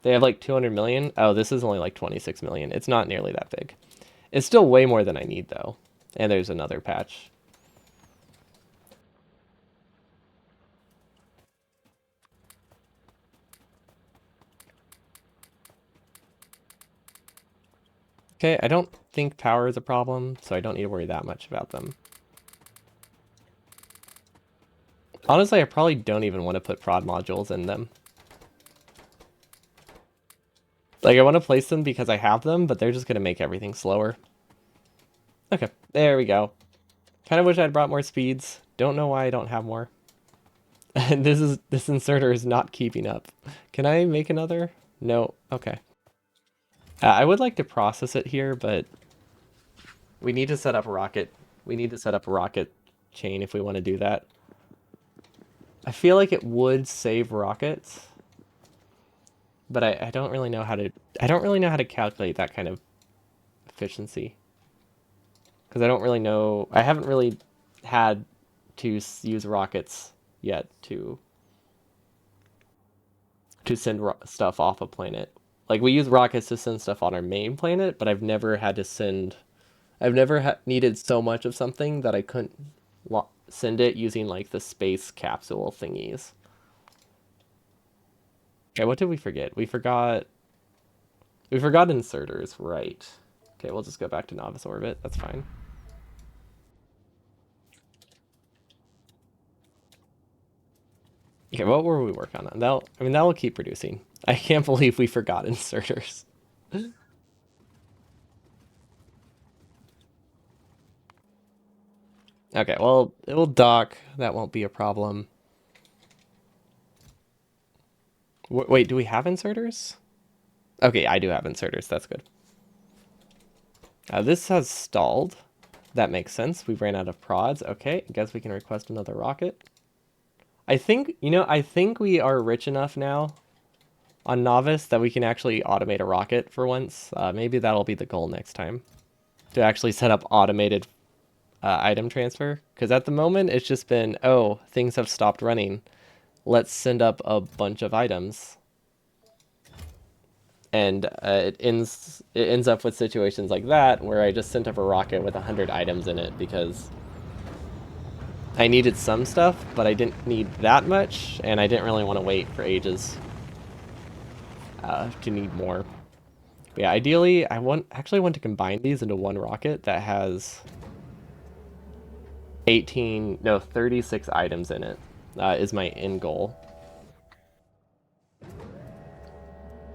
They have like 200 million. Oh, this is only like 26 million. It's not nearly that big. It's still way more than I need though. And there's another patch. Okay, I don't think power is a problem, so I don't need to worry that much about them. Honestly, I probably don't even want to put prod modules in them. Like, I want to place them because I have them, but they're just going to make everything slower. Okay, there we go. Kind of wish I'd brought more speeds. Don't know why I don't have more. And this inserter is not keeping up. Can I make another? No. Okay. I would like to process it here, but we need to set up a rocket. We need to set up a rocket chain if we want to do that. I feel like it would save rockets, but I don't really know how to. I don't really know how to calculate that kind of efficiency because I don't really know. I haven't really had to use rockets yet to send stuff off a planet. Like we use rockets to send stuff on our main planet, but I've never had to send. I've never needed so much of something that I couldn't send it using like the space capsule thingies. Okay, what did we forget? We forgot inserters, right? Okay, we'll just go back to novice orbit. That's fine. Okay, what were we working on? That will keep producing. I can't believe we forgot inserters. Okay, well, it will dock. That won't be a problem. Wait, do we have inserters? Okay, I do have inserters. That's good. This has stalled. That makes sense. We ran out of prods. Okay, I guess we can request another rocket. I think we are rich enough now on Novice that we can actually automate a rocket for once. Maybe that'll be the goal next time. To actually set up automated item transfer. Because at the moment, it's just been, oh, things have stopped running. Let's send up a bunch of items. And it ends up with situations like that where I just sent up a rocket with 100 items in it because I needed some stuff, but I didn't need that much, and I didn't really want to wait for ages to need more. But yeah, ideally, I actually want to combine these into one rocket that has 36 items in it. Is my end goal.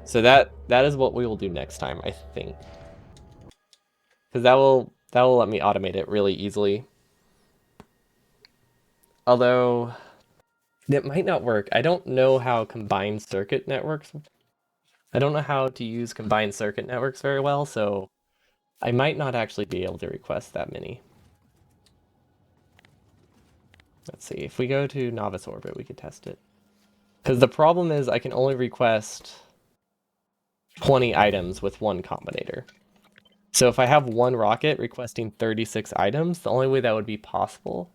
So that is what we will do next time, I think, because that will let me automate it really easily. Although it might not work. I don't know how combined circuit networks. I don't know how to use combined circuit networks very well, so I might not actually be able to request that many. Let's see. If we go to novice orbit, we could test it. Because the problem is I can only request 20 items with one combinator. So if I have one rocket requesting 36 items, the only way that would be possible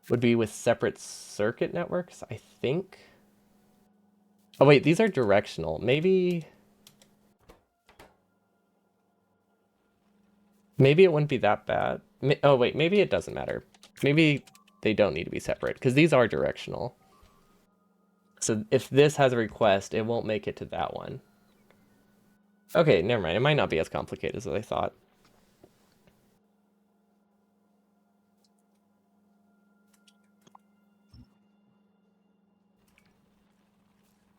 would be with separate circuit networks, I think. Oh wait, these are directional. Maybe it wouldn't be that bad. Oh wait, maybe it doesn't matter. Maybe they don't need to be separate because these are directional. So if this has a request, it won't make it to that one. Okay, never mind. It might not be as complicated as I thought.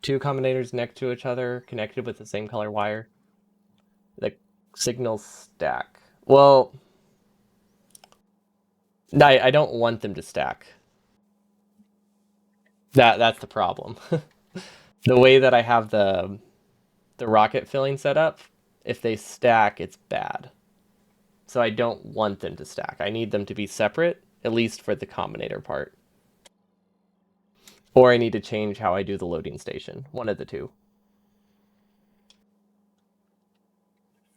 Two combinators next to each other, connected with the same color wire. The signals stack. Well, I don't want them to stack. That's the problem. The way that I have the rocket filling set up, if they stack, it's bad. So I don't want them to stack. I need them to be separate, at least for the combinator part. Or I need to change how I do the loading station. One of the two.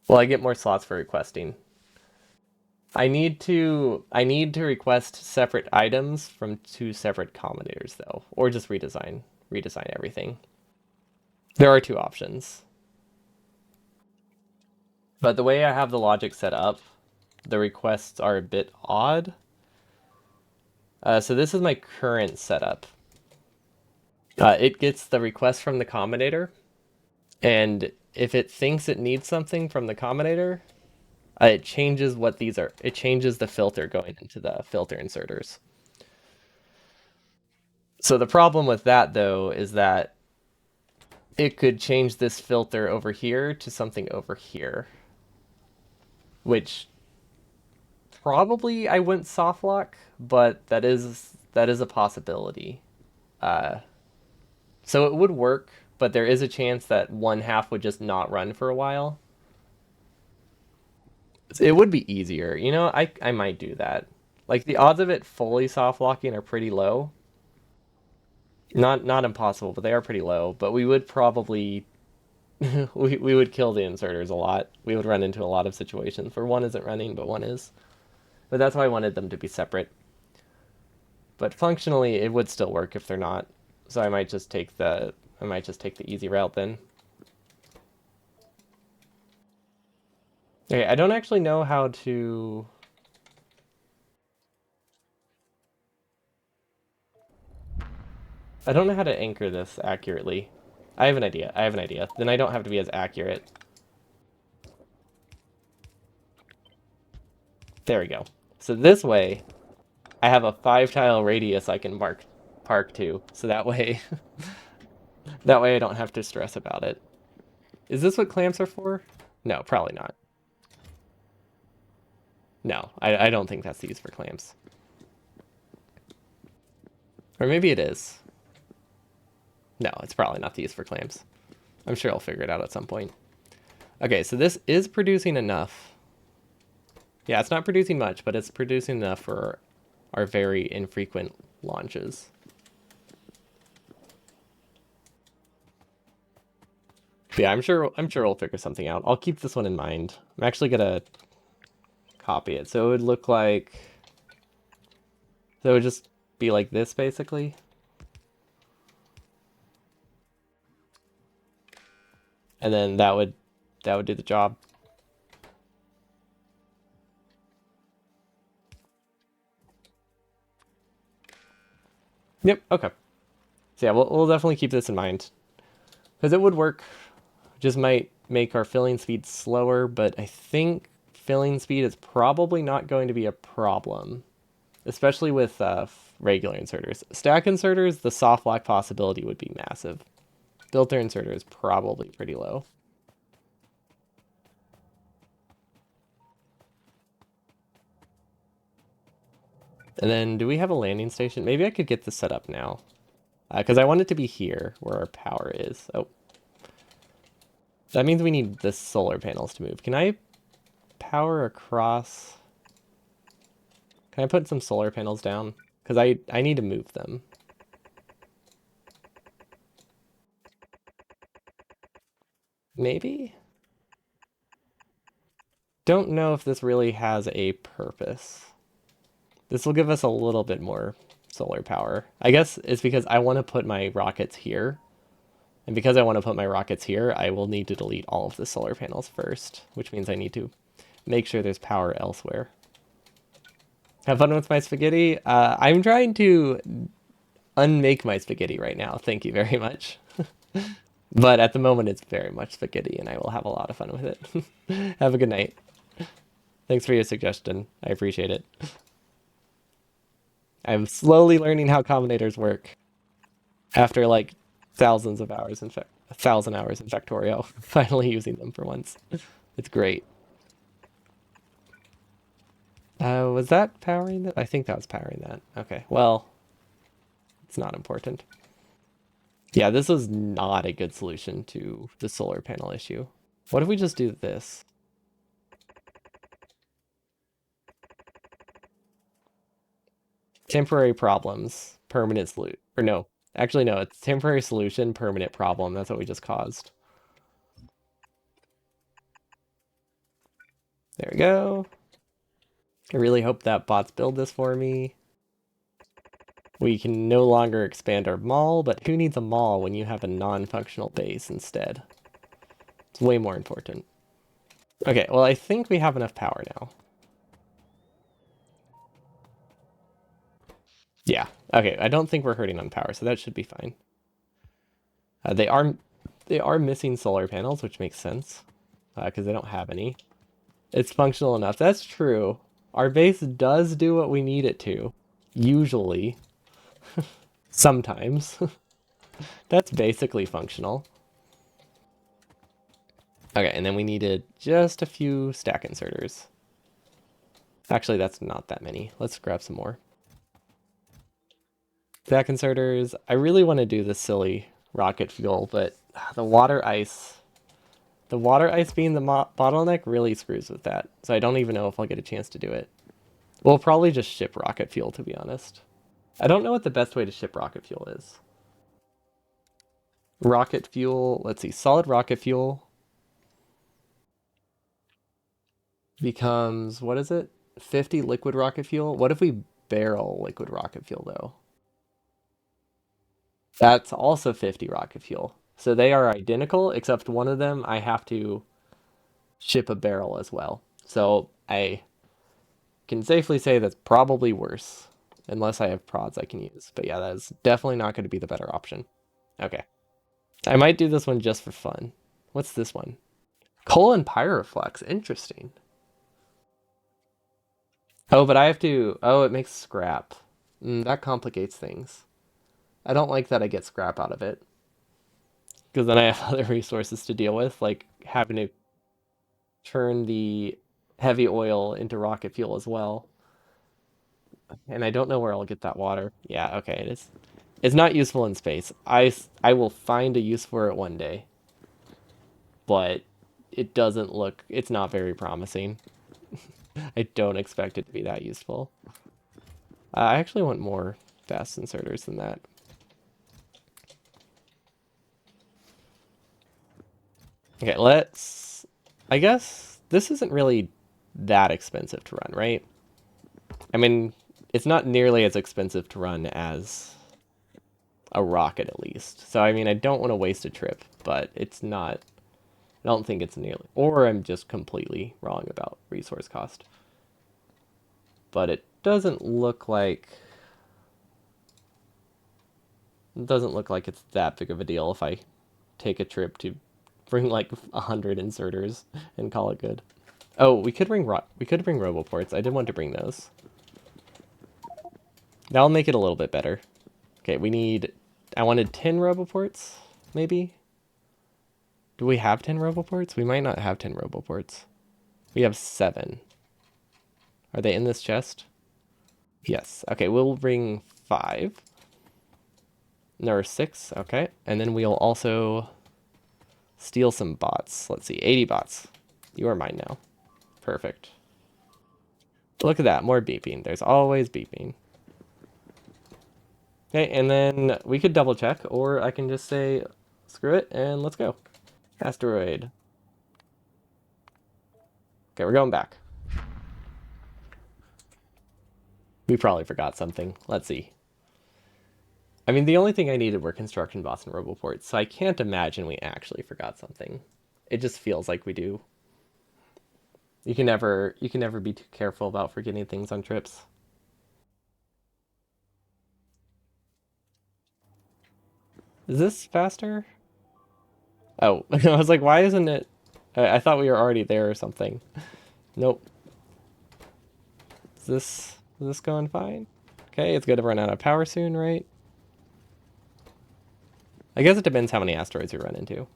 Well, I get more slots for requesting. I need to request separate items from two separate combinators though, or just redesign everything. There are two options. But the way I have the logic set up, the requests are a bit odd. So this is my current setup. It gets the request from the combinator, and if it thinks it needs something from the combinator, It changes what these are. It changes the filter going into the filter inserters. So the problem with that though is that it could change this filter over here to something over here, which probably I wouldn't soft lock, but that is a possibility. Uh, so it would work, but there is a chance that one half would just not run for a while. It would be easier, I might do that. Like the odds of it fully soft locking are pretty low. Not impossible, but they are pretty low. But we would probably we would kill the inserters a lot. We would run into a lot of situations where one isn't running, but one is. But that's why I wanted them to be separate. But functionally, it would still work if they're not. So I might just take the easy route then. Okay, I don't actually know how to. I don't know how to anchor this accurately. I have an idea. I have an idea. Then I don't have to be as accurate. There we go. So this way, I have a 5-tile radius I can park to. So that way, that way I don't have to stress about it. Is this what clamps are for? No, probably not. No, I don't think that's used for clamps. Or maybe it is. No, it's probably not used for clamps. I'm sure I'll figure it out at some point. Okay, so this is producing enough. Yeah, it's not producing much, but it's producing enough for our very infrequent launches. But yeah, I'm sure we'll figure something out. I'll keep this one in mind. I'm actually gonna copy it. So it would look like, so it would just be like this basically. And then that would do the job. Yep, okay. So yeah, we'll definitely keep this in mind. Because it would work. Just might make our filling speed slower, but I think filling speed is probably not going to be a problem. Especially with regular inserters. Stack inserters, the soft lock possibility would be massive. Filter inserter is probably pretty low. And then do we have a landing station? Maybe I could get this set up now. Because I want it to be here where our power is. Oh. That means we need the solar panels to move. Can I power across? Can I put some solar panels down? Because I need to move them. Maybe? Don't know if this really has a purpose. This will give us a little bit more solar power. I guess it's because I want to put my rockets here. And because I want to put my rockets here, I will need to delete all of the solar panels first, which means I need to make sure there's power elsewhere. Have fun with my spaghetti. I'm trying to unmake my spaghetti right now. Thank you very much. But at the moment, it's very much spaghetti, and I will have a lot of fun with it. Have a good night. Thanks for your suggestion. I appreciate it. I'm slowly learning how combinators work after like thousands of hours in 1,000 hours in Factorio. Finally using them for once. It's great. Was that powering that? I think that was powering that. Okay, well, it's not important. Yeah, this is not a good solution to the solar panel issue. What if we just do this? Temporary problems, permanent solution. Or no, actually no, it's temporary solution, permanent problem. That's what we just caused. There we go. I really hope that bots build this for me. We can no longer expand our mall, but who needs a mall when you have a non-functional base instead? It's way more important. Okay, well, I think we have enough power now. Yeah, okay, I don't think we're hurting on power, so that should be fine. They are missing solar panels, which makes sense, because they don't have any. It's functional enough. That's true. Our base does do what we need it to. Usually. Sometimes. That's basically functional. Okay, and then we needed just a few stack inserters. Actually, that's not that many. Let's grab some more. Stack inserters. I really want to do the silly rocket fuel, but the water ice. The water ice being the bottleneck really screws with that. So I don't even know if I'll get a chance to do it. We'll probably just ship rocket fuel, to be honest. I don't know what the best way to ship rocket fuel is. Rocket fuel, let's see, solid rocket fuel becomes, what is it? 50 liquid rocket fuel? What if we barrel liquid rocket fuel, though? That's also 50 rocket fuel. So they are identical, except one of them I have to ship a barrel as well. So I can safely say that's probably worse, unless I have prods I can use. But yeah, that is definitely not going to be the better option. Okay. I might do this one just for fun. What's this one? Coal and pyroflux. Interesting. Oh, but I have to. Oh, it makes scrap. That complicates things. I don't like that I get scrap out of it. Because then I have other resources to deal with, like having to turn the heavy oil into rocket fuel as well. And I don't know where I'll get that water. Yeah, okay, it is. It's not useful in space. I will find a use for it one day, but it doesn't look, it's not very promising. I don't expect it to be that useful. I actually want more fast inserters than that. Okay, let's... I guess this isn't really that expensive to run, right? I mean, it's not nearly as expensive to run as a rocket, at least. So, I mean, I don't want to waste a trip, but it's not... I don't think it's nearly... Or I'm just completely wrong about resource cost. But it doesn't look like... It doesn't look like it's that big of a deal if I take a trip to bring like 100 inserters and call it good. Oh, we could bring roboports. I did want to bring those. That'll make it a little bit better. Okay, we need... I wanted 10 roboports, maybe? Do we have 10 roboports? We might not have 10 roboports. We have 7. Are they in this chest? Yes. Okay, we'll bring 5. No, or 6. Okay. And then we'll also steal some bots. Let's see. 80 bots. You are mine now. Perfect. Look at that. More beeping. There's always beeping. Okay, and then we could double check, or I can just say, screw it, and let's go. Asteroid. Okay, we're going back. We probably forgot something. Let's see. I mean, the only thing I needed were construction bots and roboports, so I can't imagine we actually forgot something. It just feels like we do. You can never be too careful about forgetting things on trips. Is this faster? Oh, I was like, why isn't it? I thought we were already there or something. Nope. Is this going fine? Okay, it's going to run out of power soon, right? I guess it depends how many asteroids we run into.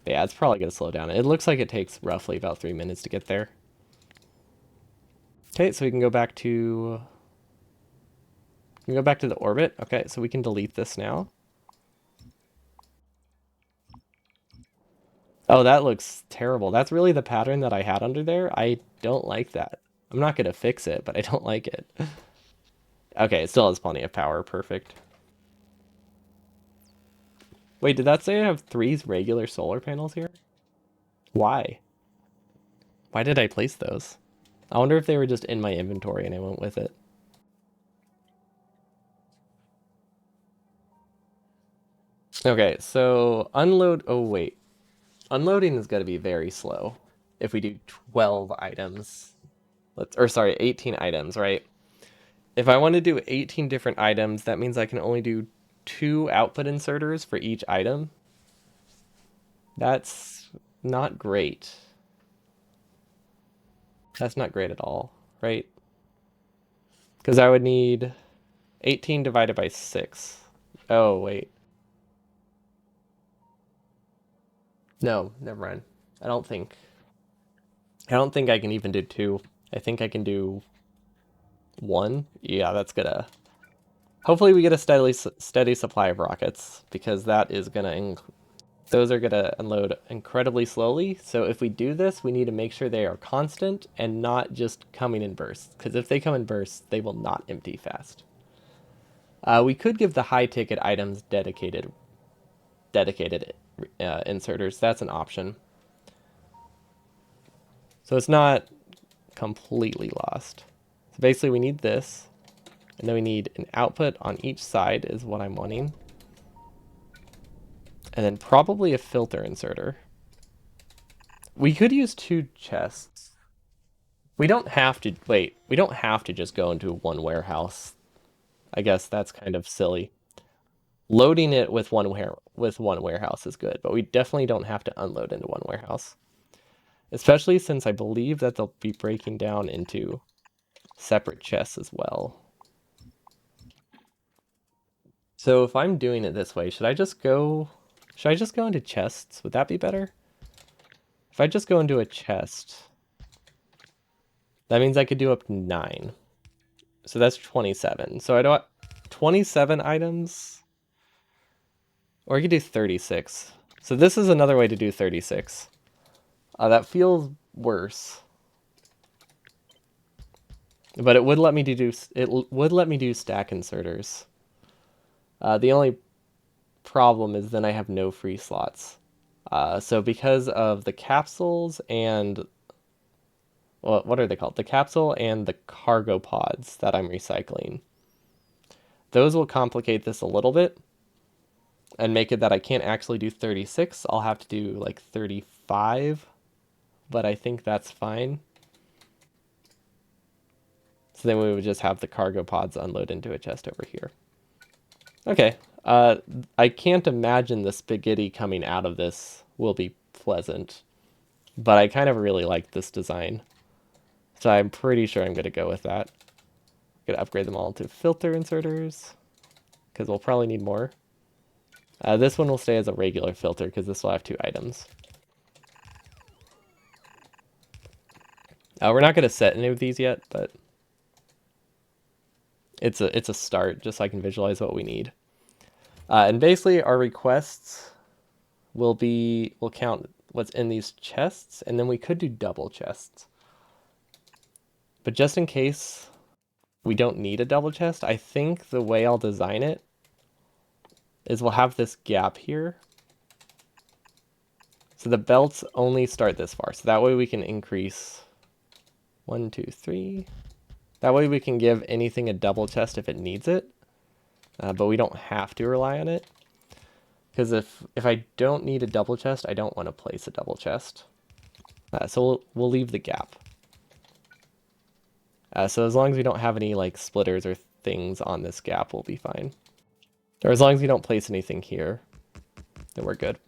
But yeah, it's probably going to slow down. It looks like it takes roughly about 3 minutes to get there. Okay, so we can go back to... We can go back to the orbit. Okay, so we can delete this now. Oh, that looks terrible. That's really the pattern that I had under there. I don't like that. I'm not going to fix it, but I don't like it. Okay, it still has plenty of power. Perfect. Wait, did that say I have 3 regular solar panels here? Why? Why did I place those? I wonder if they were just in my inventory and I went with it. Okay, so unload... Oh, wait. Unloading is going to be very slow if we do 12 items. Or sorry, 18 items, right? If I want to do 18 different items, that means I can only do 2 output inserters for each item. That's not great. That's not great at all, right? Because I would need 18 divided by 6. Oh, wait. No, never mind. I don't think. I don't think I can even do 2. I think I can do 1. Yeah, that's gonna. Hopefully, we get a steady supply of rockets because that is gonna. Those are gonna unload incredibly slowly. So if we do this, we need to make sure they are constant and not just coming in bursts. Because if they come in bursts, they will not empty fast. We could give the high ticket items dedicated inserters. That's an option. So it's not completely lost. So basically we need this, and then we need an output on each side is what I'm wanting. And then probably a filter inserter. We could use 2 chests. We don't have to, wait, we don't have to just go into one warehouse. I guess that's kind of silly. Loading it with one warehouse is good, but we definitely don't have to unload into one warehouse. Especially since I believe that they'll be breaking down into separate chests as well. So if I'm doing it this way, should I just go into chests? Would that be better? If I just go into a chest, that means I could do up to 9. So that's 27. So I don't 27 items, or I could do 36. So this is another way to do 36. That feels worse. But it would let me do stack inserters. The only problem is then I have no free slots. So because of the capsules and what are they called? The capsule and the cargo pods that I'm recycling. Those will complicate this a little bit and make it that I can't actually do 36. I'll have to do like 35, but I think that's fine. So then we would just have the cargo pods unload into a chest over here. Okay, I can't imagine the spaghetti coming out of this will be pleasant, but I kind of really like this design. So I'm pretty sure I'm going to go with that. I'm going to upgrade them all to filter inserters, because we'll probably need more. This one will stay as a regular filter, because this will have 2 items. We're not going to set any of these yet, but it's a start, just so I can visualize what we need. And basically, our requests will count what's in these chests, and then we could do double chests. But just in case we don't need a double chest, I think the way I'll design it is we'll have this gap here. So the belts only start this far. So that way we can increase 1, 2, 3. That way we can give anything a double chest if it needs it. But we don't have to rely on it. Because if I don't need a double chest, I don't want to place a double chest. So we'll leave the gap. So as long as we don't have any like splitters or things on this gap, we'll be fine. Or as long as we don't place anything here, then we're good.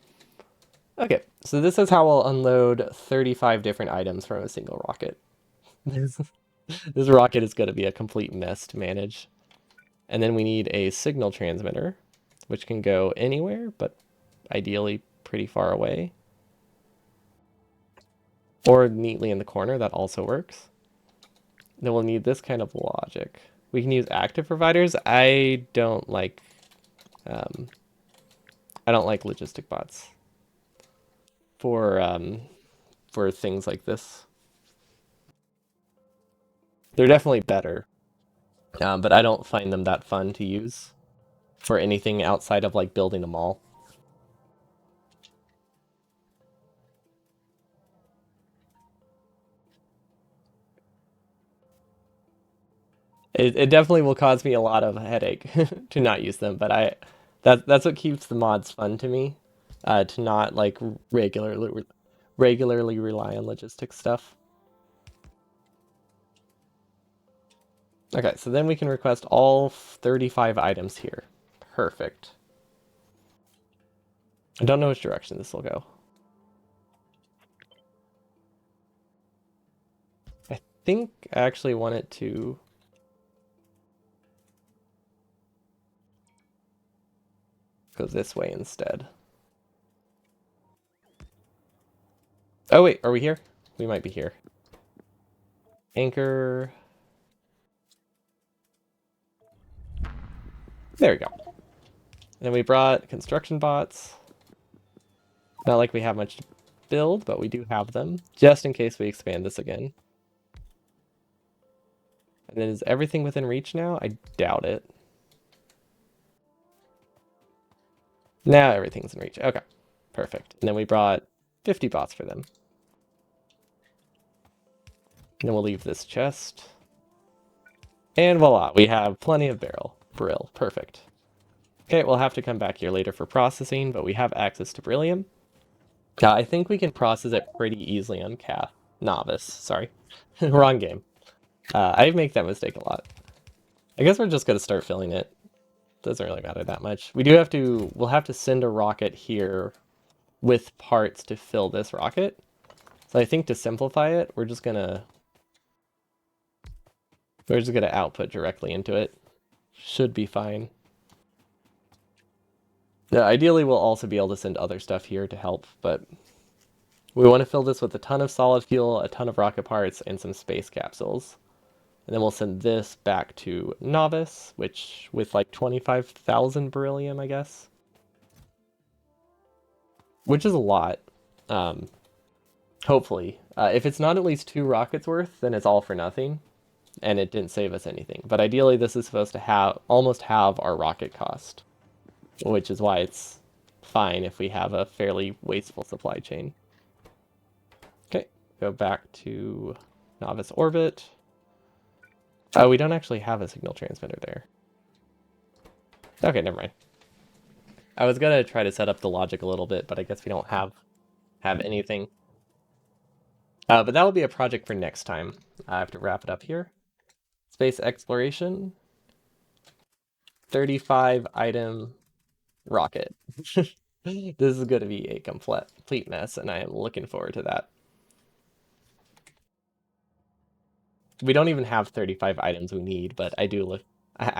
Okay, so this is how I'll unload 35 different items from a single rocket. This rocket is going to be a complete mess to manage. And then we need a signal transmitter, which can go anywhere, but ideally pretty far away. Or neatly in the corner, that also works. Then we'll need this kind of logic. We can use active providers. I don't like logistic bots for things like this. They're definitely better, but I don't find them that fun to use for anything outside of like building a mall. It definitely will cause me a lot of headache to not use them, but that's what keeps the mods fun to me, to not like regularly rely on logistics stuff. Okay, so then we can request all 35 items here. Perfect. I don't know which direction this will go. I think I actually want it to... go this way instead. Oh wait, are we here? We might be here. Anchor. There we go. And then we brought construction bots. Not like we have much to build, but we do have them, just in case we expand this again. And then is everything within reach now? I doubt it. Now everything's in reach. Okay, perfect. And then we brought 50 bots for them. And then we'll leave this chest. And voila, we have plenty of Brill. Perfect. Okay, we'll have to come back here later for processing, but we have access to beryllium. I think we can process it pretty easily on Novice, sorry. Wrong game. I make that mistake a lot. I guess we're just going to start filling it. Doesn't really matter that much. We'll have to send a rocket here with parts to fill this rocket. So I think to simplify it, we're just gonna output directly into it. Should be fine. Yeah, ideally we'll also be able to send other stuff here to help, but we want to fill this with a ton of solid fuel, a ton of rocket parts, and some space capsules. And then we'll send this back to Novice, which with like 25,000 beryllium, I guess. Which is a lot. Hopefully. If it's not at least 2 rockets worth, then it's all for nothing. And it didn't save us anything. But ideally this is supposed to almost have our rocket cost. Which is why it's fine if we have a fairly wasteful supply chain. Okay, go back to Novice orbit. Oh, we don't actually have a signal transmitter there. Okay, never mind. I was gonna try to set up the logic a little bit, but I guess we don't have anything. But that will be a project for next time. I have to wrap it up here. Space exploration. 35 item rocket. This is going to be a complete mess, and I am looking forward to that. We don't even have 35 items we need, but I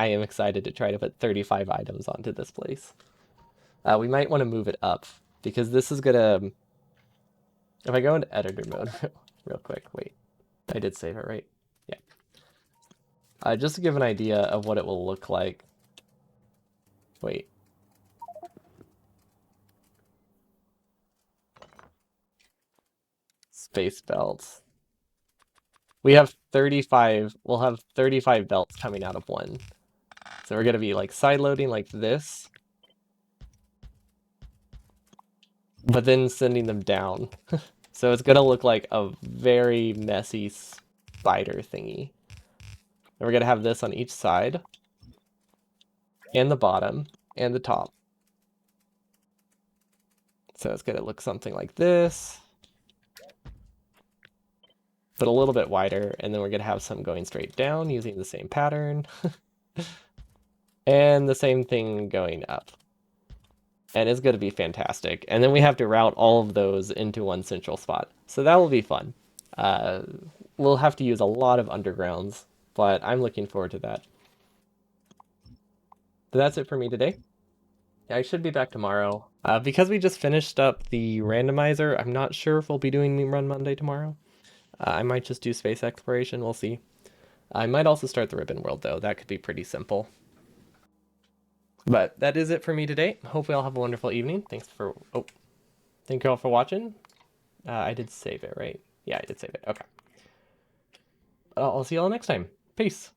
am excited to try to put 35 items onto this place. We might want to move it up, because this is gonna... If I go into editor mode real quick, wait. I did save it, right? Yeah. Just to give an idea of what it will look like. Wait. Space belts. We'll have 35 belts coming out of one. So we're gonna be like side loading like this, but then sending them down. So it's gonna look like a very messy spider thingy. And we're gonna have this on each side, and the bottom, and the top. So it's gonna look something like this, but a little bit wider, and then we're gonna have some going straight down using the same pattern. And the same thing going up. And it's going to be fantastic. And then we have to route all of those into one central spot. So that will be fun. We'll have to use a lot of undergrounds, but I'm looking forward to that. But that's it for me today. I should be back tomorrow. Because we just finished up the randomizer, I'm not sure if we'll be doing Meme Run Monday tomorrow. I might just do space exploration, we'll see. I might also start the Ribbon World, though. That could be pretty simple. But that is it for me today. Hope we all have a wonderful evening. Thank you all for watching. I did save it, right? Yeah, I did save it. Okay. I'll see you all next time. Peace.